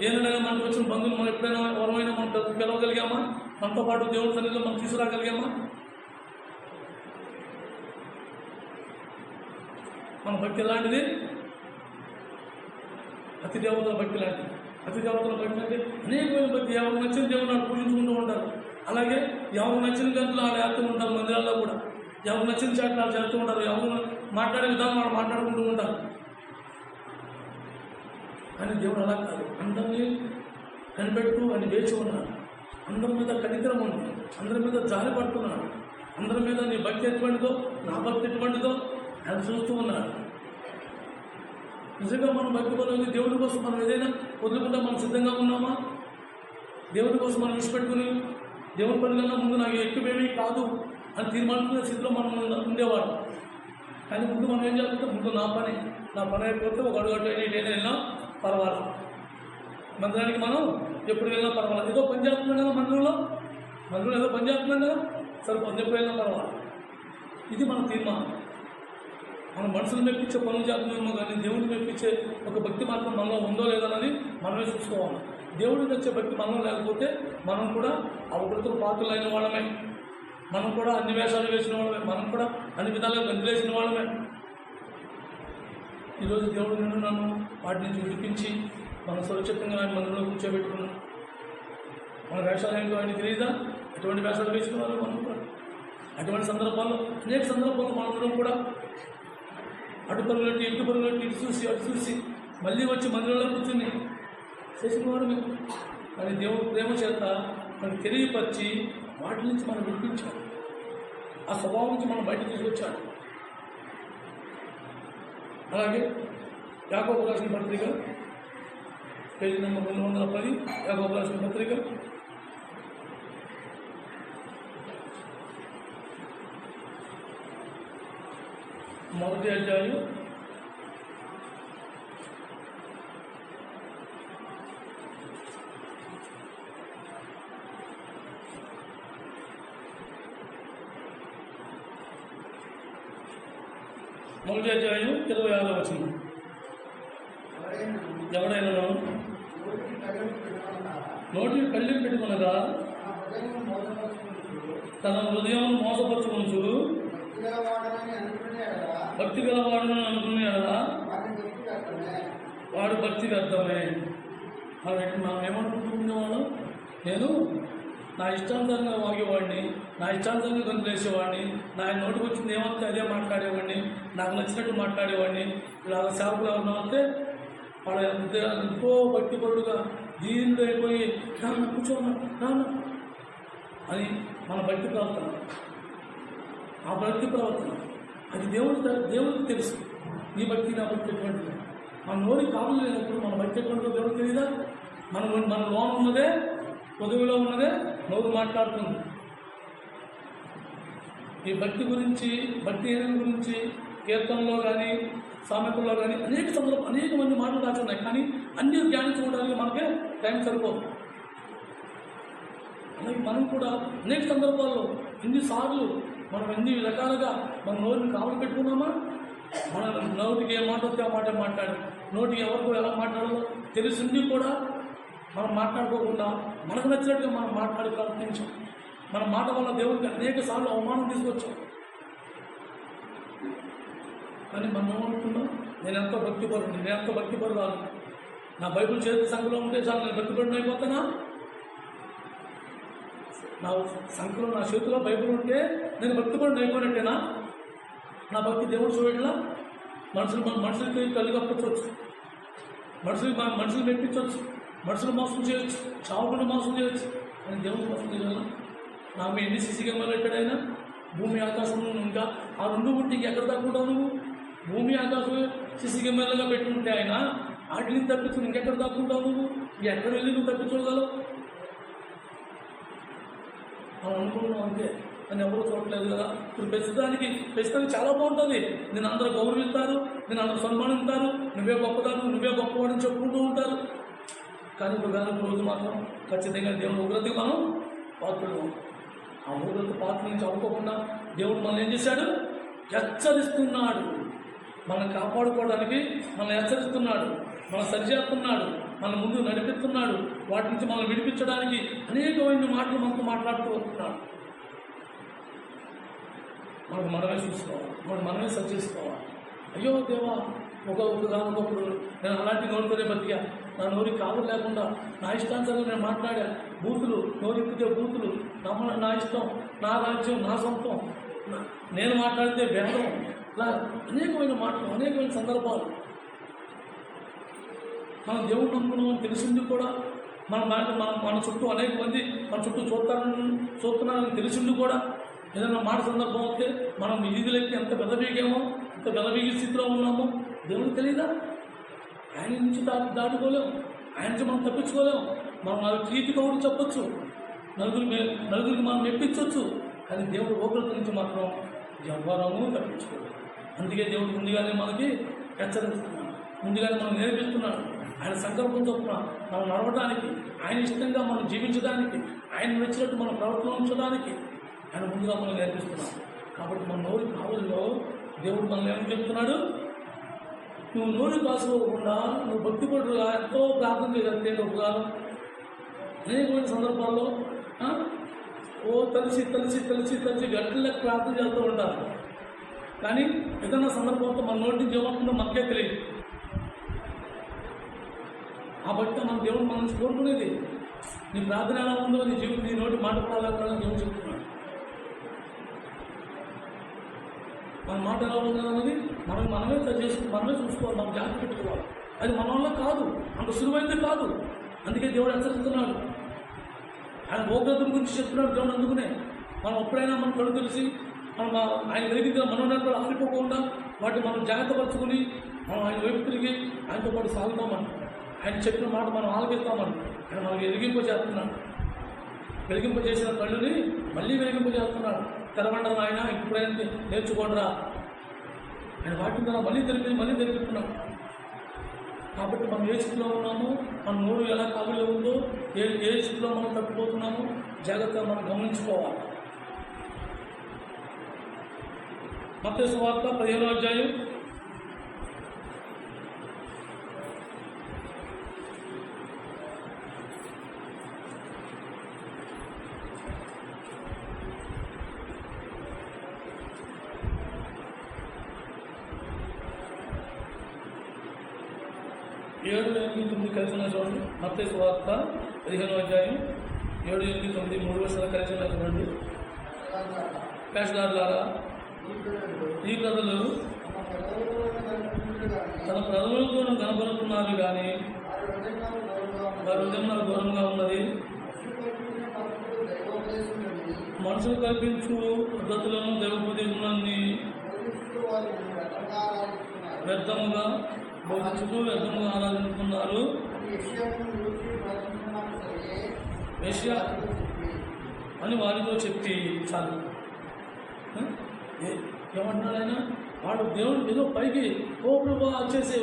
ఏదైనా మనకు వచ్చిన బంధువులు మనం ఎప్పుడైనా ఎవరైనా మనం పిలవగలిగామా? మనతో పాటు దేవుడి సన్నిధిలో మనం తీసుకురాగలిగామా? మన భక్తి ఎలాంటిది? అతి దేవతల భక్తి లాంటిది. అతి దేవతల భక్తి అంటే అనేకమైన భక్తి. ఎవరు నచ్చిన దేవుడు నాడు పూజించుకుంటూ ఉంటారు. అలాగే ఎవరు నచ్చిన గంటలు వాళ్ళు వేస్తూ ఉంటారు. మందిరాల్లో కూడా ఎవరు నచ్చిన చాట్లు వాళ్ళు చేస్తూ ఉంటారు. ఎవరు మాట్లాడే విధానం వాళ్ళు మాట్లాడుకుంటూ ఉంటారు. కానీ దేవుడు అలా కాదు. అందరినీ కనిపెడుతూ అని వేచి ఉన్నాడు. అందరి మీద కనికరం ఉంది, అందరి మీద జాలి పడుతున్నాడు. అందరి మీద నీ భక్తి ఎటువంటిదో, నా భక్తి ఎటువంటిదో ఆయన చూస్తూ ఉన్నాడు. నిజంగా మనం భక్తి పనులు దేవుడి కోసం మనం ఏదైనా వదులుకుంటే మనం సిద్ధంగా ఉన్నామా? దేవుడి కోసం మనం విడిచిపెట్టుకుని దేవుడి పని కన్నా ముందు నాకు ఎక్కువేమీ కాదు అని తీర్మానించుకునే స్థితిలో మనం ఉండేవాడు. కానీ ముందు మనం ఏం చేస్తుంటే ముందు నా పని, నా పని అయిపోతే ఒక అడుగు అటు ఇటైనా వెళ్ళినా పర్వాలేదు, మందిరానికి మనం ఎప్పుడు వెళ్ళినా పర్వాలేదు, ఏదో పని చేస్తున్నాం కదా మందిరంలో ఏదో పని చేస్తున్నాం కదా సరిపోతుంది, ఎప్పుడు వెళ్ళినా పర్వాలేదు. ఇది మన తీర్మానం. మనం మనుషులు మెప్పించే పనులు చేస్తున్నామో కానీ దేవుడిని మెప్పించే ఒక భక్తి మార్గం మనలో ఉందో లేదన్నది మనమే చూసుకోవాలి. దేవుడికి వచ్చే భక్తి మనలో లేకపోతే మనం కూడా అవకృతులు పాత్రలు అయిన వాళ్ళమే, మనం కూడా అన్ని వేషాలు వేసిన వాళ్ళమే, మనం కూడా అన్ని విధాలుగా గంతులేసిన వాళ్ళమే. ఈరోజు దేవుడు నిన్ను నన్ను వాటి నుంచి విడిపించి మనం సురక్షితంగా ఆయన మందిరంలో కూర్చోబెట్టుకున్నాం. మన వేషాలు ఏంటో ఆయన తెలియదా? ఎటువంటి వేషాలు వేసిన వాళ్ళు మనం కూడా అటువంటి సందర్భాల్లో అనేక సందర్భాల్లో మనందరం కూడా అటు పరుగులెట్టి ఇటు పరుగులెట్టి ఇటు చూసి అటు చూసి మళ్ళీ వచ్చి మందిరంలో కూర్చుని చేసిన వాడు మేము. కానీ దేవుడు ప్రేమ చేత మనకు తెలియపరిచి వాటి నుంచి మనం విడిపించాడు, ఆ స్వభావం నుంచి మనం బయట తీసుకొచ్చాడు. అలాగే యాకోబు రాసిన పత్రిక పేజీ నెంబర్ 210, యాకోబు రాసిన పత్రిక 1వ అధ్యాయం 26వ వచనం. ఎవడైనా నోటికి కళ్ళెం పెట్టుకునగా తన హృదయం మోసపరచుకొనుచు భక్తి గలవాడని అనుకునేలా వాడు భక్తి వ్యర్థమే. మనం ఏమనుకుంటున్నవాళ్ళం, నేను నా ఇష్టానుసారంగా వాగేవాడిని, నా ఇష్టానుసారంగా గంతులేసేవాడిని, నా నోటికి వచ్చింది ఏమంటే అదే మాట్లాడేవాడిని, నాకు నచ్చినట్టు మాట్లాడేవాడిని. ఇలా సేవకులు ఎవరిన వస్తే వాడు ఎంతో భక్తిపరుడుగా దీనుడు అయిపోయి నాన్న కూర్చోన్నా నాన్న అని మన భక్తి ప్రవర్తన, ఆ భక్తి ప్రవర్తన అది దేవుడికి తెలుసు. నీ భక్తి నా భక్తి ఎటువంటిది. మన నోటికి కావులు లేనప్పుడు మన భక్తి ఎటువంటిదో దేవుడికి తెలియదా? మన లోన్ ఉన్నదే, పొదువులో ఉన్నదే నోరు మాట్లాడుతుంది. ఈ భక్తి గురించి, భక్తి గురించి కీర్తనలో కానీ సామెతల్లో కానీ అనేక మంది మాటలు రాసి ఉన్నాయి. కానీ అన్ని ధ్యానించుకోవడానికి మనకే టైం సరిపోదు. అలాగే మనం కూడా అనేక సందర్భాల్లో ఎన్నిసార్లు మనం ఎన్ని రకాలుగా మన నోటిని కావలు పెట్టుకున్నామా? మన నోటికి ఏ మాట వస్తే ఆ మాట మాట్లాడి, నోటికి ఎవరికో ఎలా మాట్లాడాలో తెలిసింది కూడా మనం మాట్లాడుకోకుండా మనకు నచ్చినట్టుగా మనం మాట్లాడి ప్రవర్తించాం. మన మాట వల్ల దేవుడికి అనేక సార్లు అవమానం తీసుకొచ్చాం. కానీ మనం ఏమనుకున్నాం, నేను ఎంతో భక్తిపరురాలు, నా బైబిల్ చేతి సంఖ్యలో ఉంటే చాలు నేను భక్తిపరుడు అయిపోతానా? నా సంఖ్యలో నా చేతిలో బైబిల్ ఉంటే నేను భక్తిపరుడు అయిపోయినట్టేనా? నా భక్తి దేవుడు చూడట్లా? మనుషులకి కళ్ళు కప్పచ్చు, మనుషులు మెప్పించవచ్చు, మనుషులు మోసం చేయొచ్చు, చావుకుండా మోసం చేయొచ్చు, అని దేవుడు మోసం చేయగలరా? నాకు ఎన్ని సీసీ కెమెరాలు పెట్టాడైనా భూమి ఆకాశం ఇంకా ఆ రెండు గుంటికి ఎక్కడ తగ్గుంటావు నువ్వు? భూమి ఆకాశం సీసీ కెమెరాలుగా పెట్టుంటే ఆయన వాటిని తప్పించు ఇంకెక్కడ తగ్గుంటావు నువ్వు? ఎక్కడ వెళ్ళి నువ్వు తప్పించుకోగలవు? మనం అనుకున్నాం అంతే, అని ఎవరు చూడలేదు కదా. ఇప్పుడు ప్రస్తుతానికి చాలా బాగుంటుంది. నేను అందరూ గౌరవిస్తారు, నేను అందరూ సన్మానిస్తారు, నువ్వే గొప్పదాను, నువ్వే గొప్పవాడని చెప్పుకుంటూ ఉంటారు. కానీ ఒక రోజు మాత్రం ఖచ్చితంగా దేవుని ఉగ్రతకి మనం పాత్రలు. ఆ ఉగ్రత పాత్ర నుంచి అవ్వకుండా దేవుడు మనల్ని ఏం చేశాడు? హెచ్చరిస్తున్నాడు. మనం కాపాడుకోవడానికి మనల్ని హెచ్చరిస్తున్నాడు, మనం సరిచేస్తున్నాడు, మన ముందు నడిపిస్తున్నాడు. వాటి నుంచి మనం విడిపించడానికి అనేకమైన మాటలు మనతో మాట్లాడుతూ వస్తున్నాడు. మనమే చూసుకోవాలి, మనమే సరిచేసుకోవాలి. అయ్యో దేవా, ఒకప్పుడు నేను అలాంటి నోరుతోనే బతికా, నా నోరికి కావడం లేకుండా నా ఇష్టానుసారంగా నేను మాట్లాడా, బూతులు నోరెక్కితే బూతులు, నా ఇష్టం, నా రాజ్యం, నా సొంతం, నేను మాట్లాడితే భేదం, ఇలా అనేకమైన మాటలు, అనేకమైన సందర్భాలు. మనం దేవుడు నమ్ముకున్నామని తెలిసింది కూడా, మన చుట్టూ అనేక మంది మన చుట్టూ చూస్తున్నారని తెలిసింది కూడా, ఏదైనా మాట సందర్భం వస్తే మనం ఈదులెక్కి ఎంత బెదబీగామో, ఎంత బెదబీగి స్థితిలో ఉన్నామో దేవుడికి తెలియదా? ఆయన నుంచి దాటుకోలేము, ఆయన నుంచి మనం తప్పించుకోలేము. మనం నలుగురికి కౌడు చెప్పచ్చు, నలుగురికి మనం మెప్పించవచ్చు, కానీ దేవుడు ఒకరి నుంచి మాత్రం ఎవరము తప్పించుకోలేదు. అందుకే దేవుడు ముందుగానే మనకి హెచ్చరిస్తున్నాడు, ముందుగానే మనం నేర్పిస్తున్నాడు. ఆయన సంకల్పం చొప్పున మనం నడవడానికి, ఆయన ఇష్టంగా మనం జీవించడానికి, ఆయన నచ్చినట్టు మనం ప్రవర్తన ఉంచడానికి ఆయన ముందుగా మనం నేర్పిస్తున్నాడు. కాబట్టి మన నోరు కావుల్లో దేవుడు మనల్ని ఏమని చెప్తున్నాడు, నువ్వు నోరు కాసుకోకుండా నువ్వు భక్తిపరుడుగా ఎంతో ప్రార్థన చేయగలిగితే ఉపకారం. అనేకమైన సందర్భాల్లో తలిసి గంటలకు ప్రార్థన చేస్తూ ఉంటారు. కానీ ఏదైనా సందర్భంతో మన నోటి నుంచి ఏమవుతుందో మనకే తెలియదు. ఆ భక్తి మన దేవుడు మన నుంచి కోరుకునేది. నీ ప్రార్థన ఎలా ఉందో నీ జీవితం నీ నోటి మాట ప్రాధాన్యత దేవుడు చెప్తున్నాడు. మన మాట ఎలా ఉందో అనేది మనమే చూసుకోవాలి, మనం జాగ్రత్త పెట్టుకోవాలి. అది మన వల్ల కాదు, అంత సులువైంది కాదు. అందుకే దేవుడు హెచ్చరిస్తున్నాడు. ఆయన భోగ్రతం గురించి చెప్తున్నాడు దేవుడు. అందుకునే మనం ఎప్పుడైనా మన కళ్ళు తెలిసి మనం ఆయన వెలిగిగా మనోన్నట్లు ఆగిపోకుండా వాటిని మనం జాగ్రత్తపరచుకుని మనం ఆయన వైపు తిరిగి ఆయనతో పాటు సాగుతామని, ఆయన చెప్పిన మాట మనం ఆలకిస్తామని ఆయన మనకి వెలిగింపజేస్తున్నాడు. వెలిగింపజేసిన కళ్ళుని మళ్ళీ వెలిగింపజేస్తున్నాడు. తెరవండరు ఆయన ఇప్పుడైనా నేర్చుకోండిరా ఆయన వాటిని ద్వారా మళ్ళీ తెలిపిస్తున్నాడు. కాబట్టి మనం ఏ స్థితిలో ఉన్నామో, మన నోరు ఎలా కావిలో ఉందో, ఏ స్థితిలో మనం తప్పిపోతున్నామో జాగ్రత్తగా మనం గమనించుకోవాలి. మత్తయి సువార్త 15వ అధ్యాయం 7-8 కలిసి ఉన్న చూడండి. మత్తయి సువార్త 15వ అధ్యాయం 7-8-9 3 వర్షాలు కలిసి ఉన్న చూడండి. వేషధారులారా, ఈ ప్రజలు తన ప్రజలతో కనబడుతున్నారు కానీ వారి హృదయం దూరంగా ఉన్నది. మనుషులు కల్పించు పద్ధతులను దైవోపదేశులన్నీ వ్యర్థముగా బోధించుతూ వ్యర్థముగా ఆరాధించుకున్నారు. ఏషియా అని వారితో చెప్పి చాలు. ఏమంటున్నాడు ఆయన? వాడు దేవుడు ఏదో పైకి ఓ ప్రభా వచ్చేసే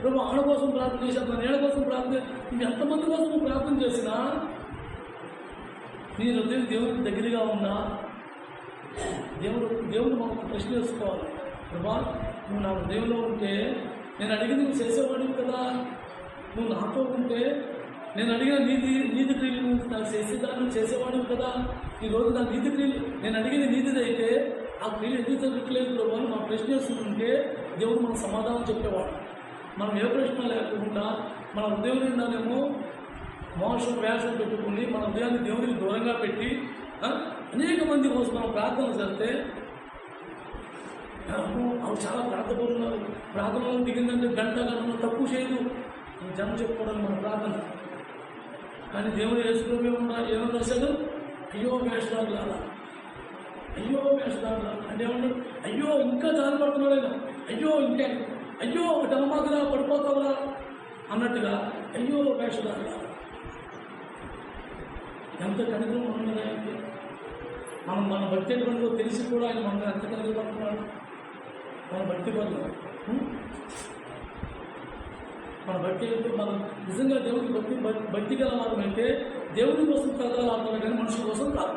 ప్రభా ఆడ కోసం ప్రార్థన చేసేద్దాం, నీడ కోసం ప్రార్థన, ఇది ఎంతమంది కోసం ప్రార్థన చేసినా నీ హృదయం దేవుడికి దగ్గరగా ఉన్నా దేవుడు మనకు ప్రశ్న వేసుకోవాలి. ప్రభా నువ్వు నా హృదయంలో ఉంటే నేను అడిగింది నువ్వు చేసేవాడివి కదా, నువ్వు నాతో ఉంటే నేను అడిగిన నీతి క్రియలు నాకు చేసేదాన్ని చేసేవాడివి కదా. ఈరోజు నా నీతి క్రియలు నేను అడిగిన నీతిది అయితే ఆ క్రియలు ఎందుకు జరగట్లేదు ప్రభు అని మనం ప్రశ్న వేస్తుంటే దేవుడు మనకు సమాధానం చెప్పేవాడు. మనం ఏ ప్రశ్న లేకుండా మన హృదయం నిండానేమో వేషం పెట్టుకుని మన హృదయాన్ని దేవుడికి దూరంగా పెట్టి అనేక మంది కోసం మనం ప్రార్థన చేస్తే అవి చాలా ప్రార్థపడుతున్నారు. ప్రార్థనలో దిగిందంటే గంట తక్కువ చేయదు జనం చెప్పుకోవడానికి మన ప్రార్థన. కానీ దేవుడు యేసుప్రభు ఏమో రాశాడు, అయ్యో వేషధారులారా అంటే ఏమన్నాడు? అయ్యో ఇంకా జారిపడుతున్నాడు ఆయన, అయ్యో డమ్మగా పడిపోతావురా అన్నట్టుగా అయ్యో వేషధారులారా. ఎంత కనికరం ఉన్నది ఆయనకి. మన భక్తి ఎటువంటిదో తెలిసి కూడా ఆయన మనం ఎంత కనికరపడుతున్నాడు. మన భక్తి పనులు మన భక్తి మనం నిజంగా దేవుడికి భక్తి గలవారం అంటే దేవుడి కోసం కదలాడుతున్నాం కానీ మనుషుల కోసం కాదు.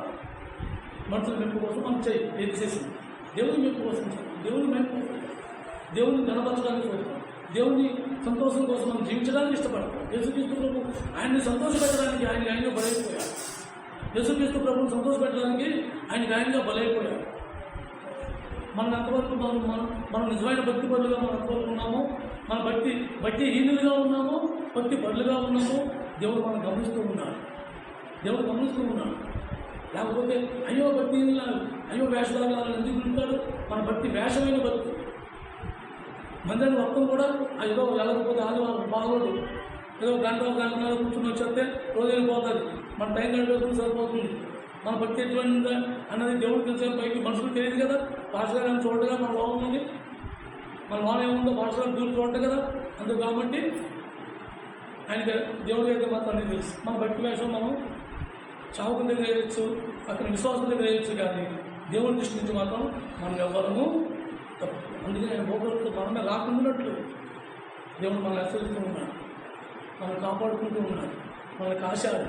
మనుషుల మెప్పు కోసం మనం ఏది చేసింది దేవుని మెప్పు కోసం, దేవుని మెప్పు, దేవుని గణపరచడానికి కోసం, దేవుని సంతోషం కోసం మనం జీవించడానికి ఇష్టపడతాం. యేసుక్రీస్తు ప్రభు ఆయన్ని సంతోషపెట్టడానికి ఆయనగా బలైపోయాడు. యేసుక్రీస్తు ప్రభుని సంతోషపెట్టడానికి ఆయనగా బలైపోయాడు. మనం ఎంతవరకు మనం నిజమైన భక్తి పరులుగా మనం ఎంతవరకు ఉన్నామో, మన భక్తి హీనులుగా ఉన్నామో, భక్తి పరులుగా ఉన్నామో దేవుడు మనం గమనిస్తూ ఉన్నాడు. లేకపోతే అయ్యో భక్తి అయ్యో వేషధారులు ఎందుకు ఉంటాడు? మన భక్తి వేషమైన భక్తి. మందిరాన్ని మొత్తం కూడా ఏదో వెళ్ళకపోతే ఆదివారం బాగోదు, ఏదో గంటన్నర కూర్చుని వచ్చేస్తే రోజు వెళ్ళిపోతుంది, మన టైం గడిపేసుకుని సరిపోతుంది. మన భక్తి ఎటువంటి అన్నది దేవుడికి తెలిసే పైకి మనుషులు తెలియదు కదా. భాషగారిని చూడగా మన లోపం ఉంది, మన లోపం ఏముందో భాషగారు దూరం చూడటం కదా. అందుకు కాబట్టి ఆయనకి దేవుడి యొక్క మాత్రం తెలుసు. మన భక్తి వేషం మనం చావుకు దగ్గర వేయచ్చు, అక్కడ విశ్వాసం దగ్గర వేయచ్చు, కానీ దేవుడి దృష్టి నుంచి మాత్రం మనం ఎవ్వరము తప్పు. అందుకని ఆయన భూగోళంతో మనమే రాకుండానట్లు దేవుడు మనల్ని హెచ్చరిస్తూ ఉన్నాడు, మనల్ని కాపాడుకుంటూ ఉన్నాడు, మనల్ని కాశాడు,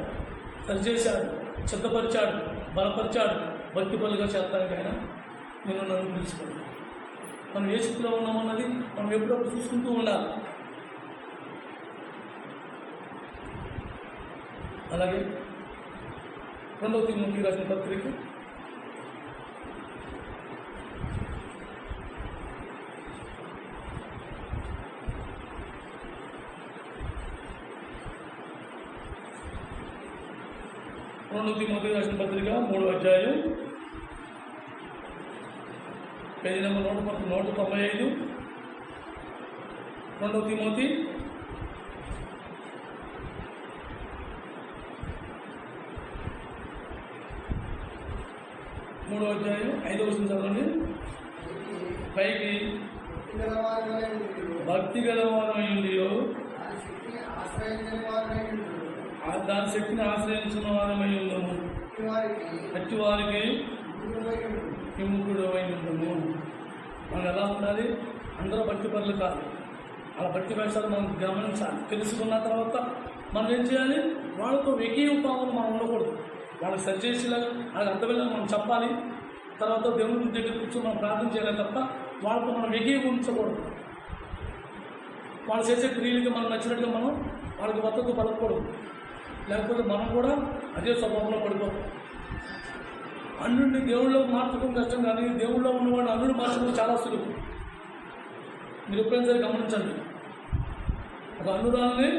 సరిచేశాడు, సిద్ధపరిచాడు, బలపరిచాడు. భక్తి బలుగా చేస్తానికి ఆయన నేను నన్ను పిలుచుకున్నాను. మనం ఏ స్థితిలో ఉన్నామన్నది మనం ఎప్పుడప్పుడు చూసుకుంటూ ఉండాలి. అలాగే 2వ తిమోతి రాసిన పత్రిక 3వ అధ్యాయం పేజీ నెంబర్ 195. 2వ తిమోతి 3వ అధ్యాయం 5వ వచనం చదవండి. పైకి భక్తి గలవారమయ్యుండియో దాని శక్తిని ఆశ్రయించిన వారమై ఉండము, అట్టి వారికి విముఖుడు అయి ఉండము. మనం ఎలా ఉండాలి? అందరూ భక్తి పనులు కాదు, అలా భక్తి వేషాలు మనం గమనించాలి. తెలుసుకున్న తర్వాత మనం ఏం చేయాలి? వాళ్ళతో వెకీయ భావం మనం ఉండకూడదు. వాళ్ళకి సరిచేసేలాగా వాళ్ళకి అర్థమయ్యేలా మనం చెప్పాలి. తర్వాత దేవుని దగ్గర కూర్చొని మనం ప్రార్థన చేయాలి తప్ప వాళ్ళతో మనం వెకీయ ఉంచకూడదు. వాళ్ళు చేసే క్రియలకి మనం నచ్చినట్టుగా మనం వాళ్ళకి వద్దకు పడకూడదు. లేకపోతే మనం కూడా అదే స్వభావంలో పడిపోతాం. అన్నుడిని దేవుళ్ళలో మార్చడం కష్టం, కానీ దేవుళ్ళలో ఉన్నవాడిని అన్నుడు మార్చడం చాలా సులువు. మీరు ఎప్పుడైనా సరే గమనించండి, ఒక అన్నురాలని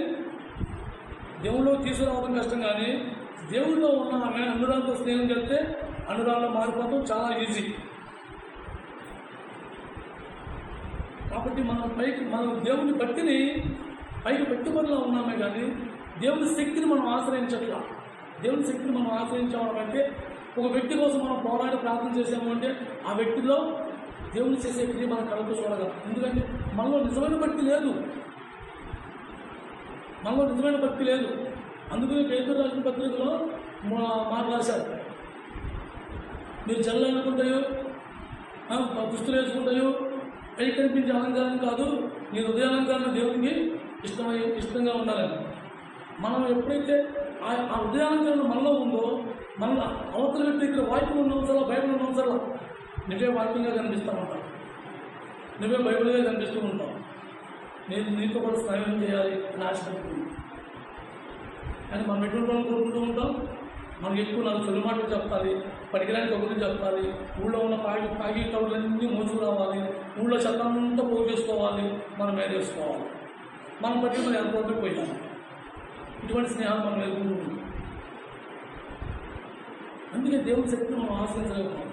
దేవుళ్ళలో తీసుకురావడం కష్టం, కానీ దేవుళ్ళలో ఉన్న ఆమె అన్నురాలతో స్నేహం చేస్తే అన్నురాల్లో మారిపోవడం చాలా ఈజీ. కాబట్టి మనం దేవుని భక్తిని పైకి పెట్టుబడిలో ఉన్నామే, కానీ దేవుని శక్తిని మనం ఆశ్రయించట్లా. దేవుని శక్తిని మనం ఆశ్రయించామంటే ఒక వ్యక్తి కోసం మనం పోరాడి ప్రార్థన చేసాము అంటే ఆ వ్యక్తిలో దేవుని చేసే క్రియ మనం కళ్ళతో చూడగలం. ఎందుకంటే మనలో నిజమైన భక్తి లేదు, అందుకని పేతురు రాసిన పత్రికలో మాట రాశారు, మీరు జల్లు అనుకుంటాయో దుస్తులు వేసుకుంటాయో పై కనిపించే అలంకారం కాదు, నీ హృదయాలంకారం దేవునికి ఇష్టంగా ఉండాలని. మనం ఎప్పుడైతే ఆ హృదయాలంకరణ మనలో ఉందో, మన అవతల వ్యక్తి ఇక్కడ వాక్యం ఉన్నంతలా, బైబిల్ ఉన్నంతలా నువ్వే వాక్యంగా కనిపిస్తూ ఉంటావు, నువ్వే బైబిల్గా కనిపిస్తూ ఉంటావు. నేను నీతో కూడా స్నేహం చేయాలి అని ఆశపడుతుంది. కానీ మనం ఎటువంటి వాళ్ళు కోరుకుంటూ ఉంటాం, మనకి ఎక్కువ 4 చెడు మాటలు చెప్పాలి, పనికిరాని కబుర్లు చెప్పాలి, ఊళ్ళో ఉన్న పాగి కబుర్లన్నీ మోసుకు రావాలి, ఊళ్ళో చట్టాలంతా పోగు చేసుకోవాలి, మనం వేసుకోవాలి. మనం బట్టి మనం ఎంతవరకు పోయాము. ఇటువంటి స్నేహాలు మనం ఎదుర్కొంటున్నాం. అందుకే దేవుని శక్తిని మనం ఆశ్రయించలేకపోతాం.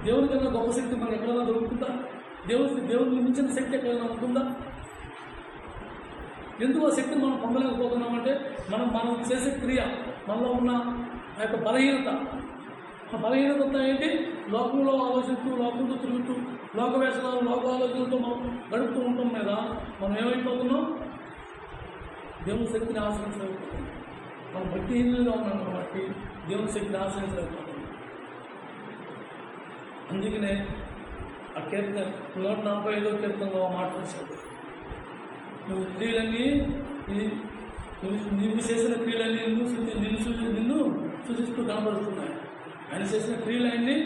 దేవుని కన్నా గొప్ప శక్తి మనకు ఎక్కడైనా దొరుకుతుందా? దేవుని మించిన శక్తి ఎక్కడైనా ఉంటుందా? ఎందుకు ఆ శక్తిని మనం పొందలేకపోతున్నామంటే మనం చేసే క్రియ, మనలో ఉన్న ఆ యొక్క బలహీనత. ఆ బలహీనత ఏంటి? లోకంలో ఆలోచిస్తూ, లోకంతో తిరుగుతూ, లోక వేషాలు, లోక ఆలోచనలతో మనం గడుపుతూ ఉండటం మీద మనం ఏమైపోతున్నాం? దేవుని శక్తిని ఆశ్రయించలేకపోతున్నాం. మనం భక్తిహీనులుగా ఉన్నాం కాబట్టి దేవుని శక్తిని ఆశ్రయించలేకపోతున్నాం. అందుకనే ఆ కీర్తన 145వ కీర్తనలో మాట రాశాడు, నువ్వు క్రియలన్నీ నువ్వు చేసిన క్రియలన్నీ నిన్ను సూచిస్తూ కనబరుస్తున్నాయి. ఆయన చేసిన క్రియలన్నీ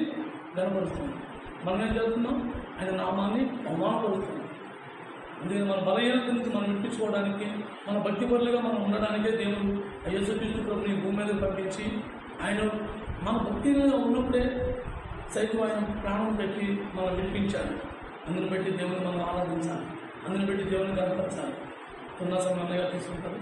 కనబరుస్తున్నాయి. మనం ఏం చేస్తున్నాం? ఆయన నామాన్ని అవమానపరుస్తున్నాం. అందుకని మన బలహీనత నుంచి మనం వినిపించుకోవడానికి, మన భక్తి పరులుగా మనం ఉండడానికే దేవుడు యేసుక్రీస్తు ప్రభుని భూమి మీద పంపించి, ఆయన మన భక్తిగా ఉన్నప్పుడే సైతం ఆయన ప్రాణం పెట్టి మనం వినిపించాలి. అందుని బట్టి దేవుని మనం ఆరాధించాలి, అందుని బట్టి దేవుని కనపరచాలి. ఉన్న సమయంగా తీసుకుంటారు.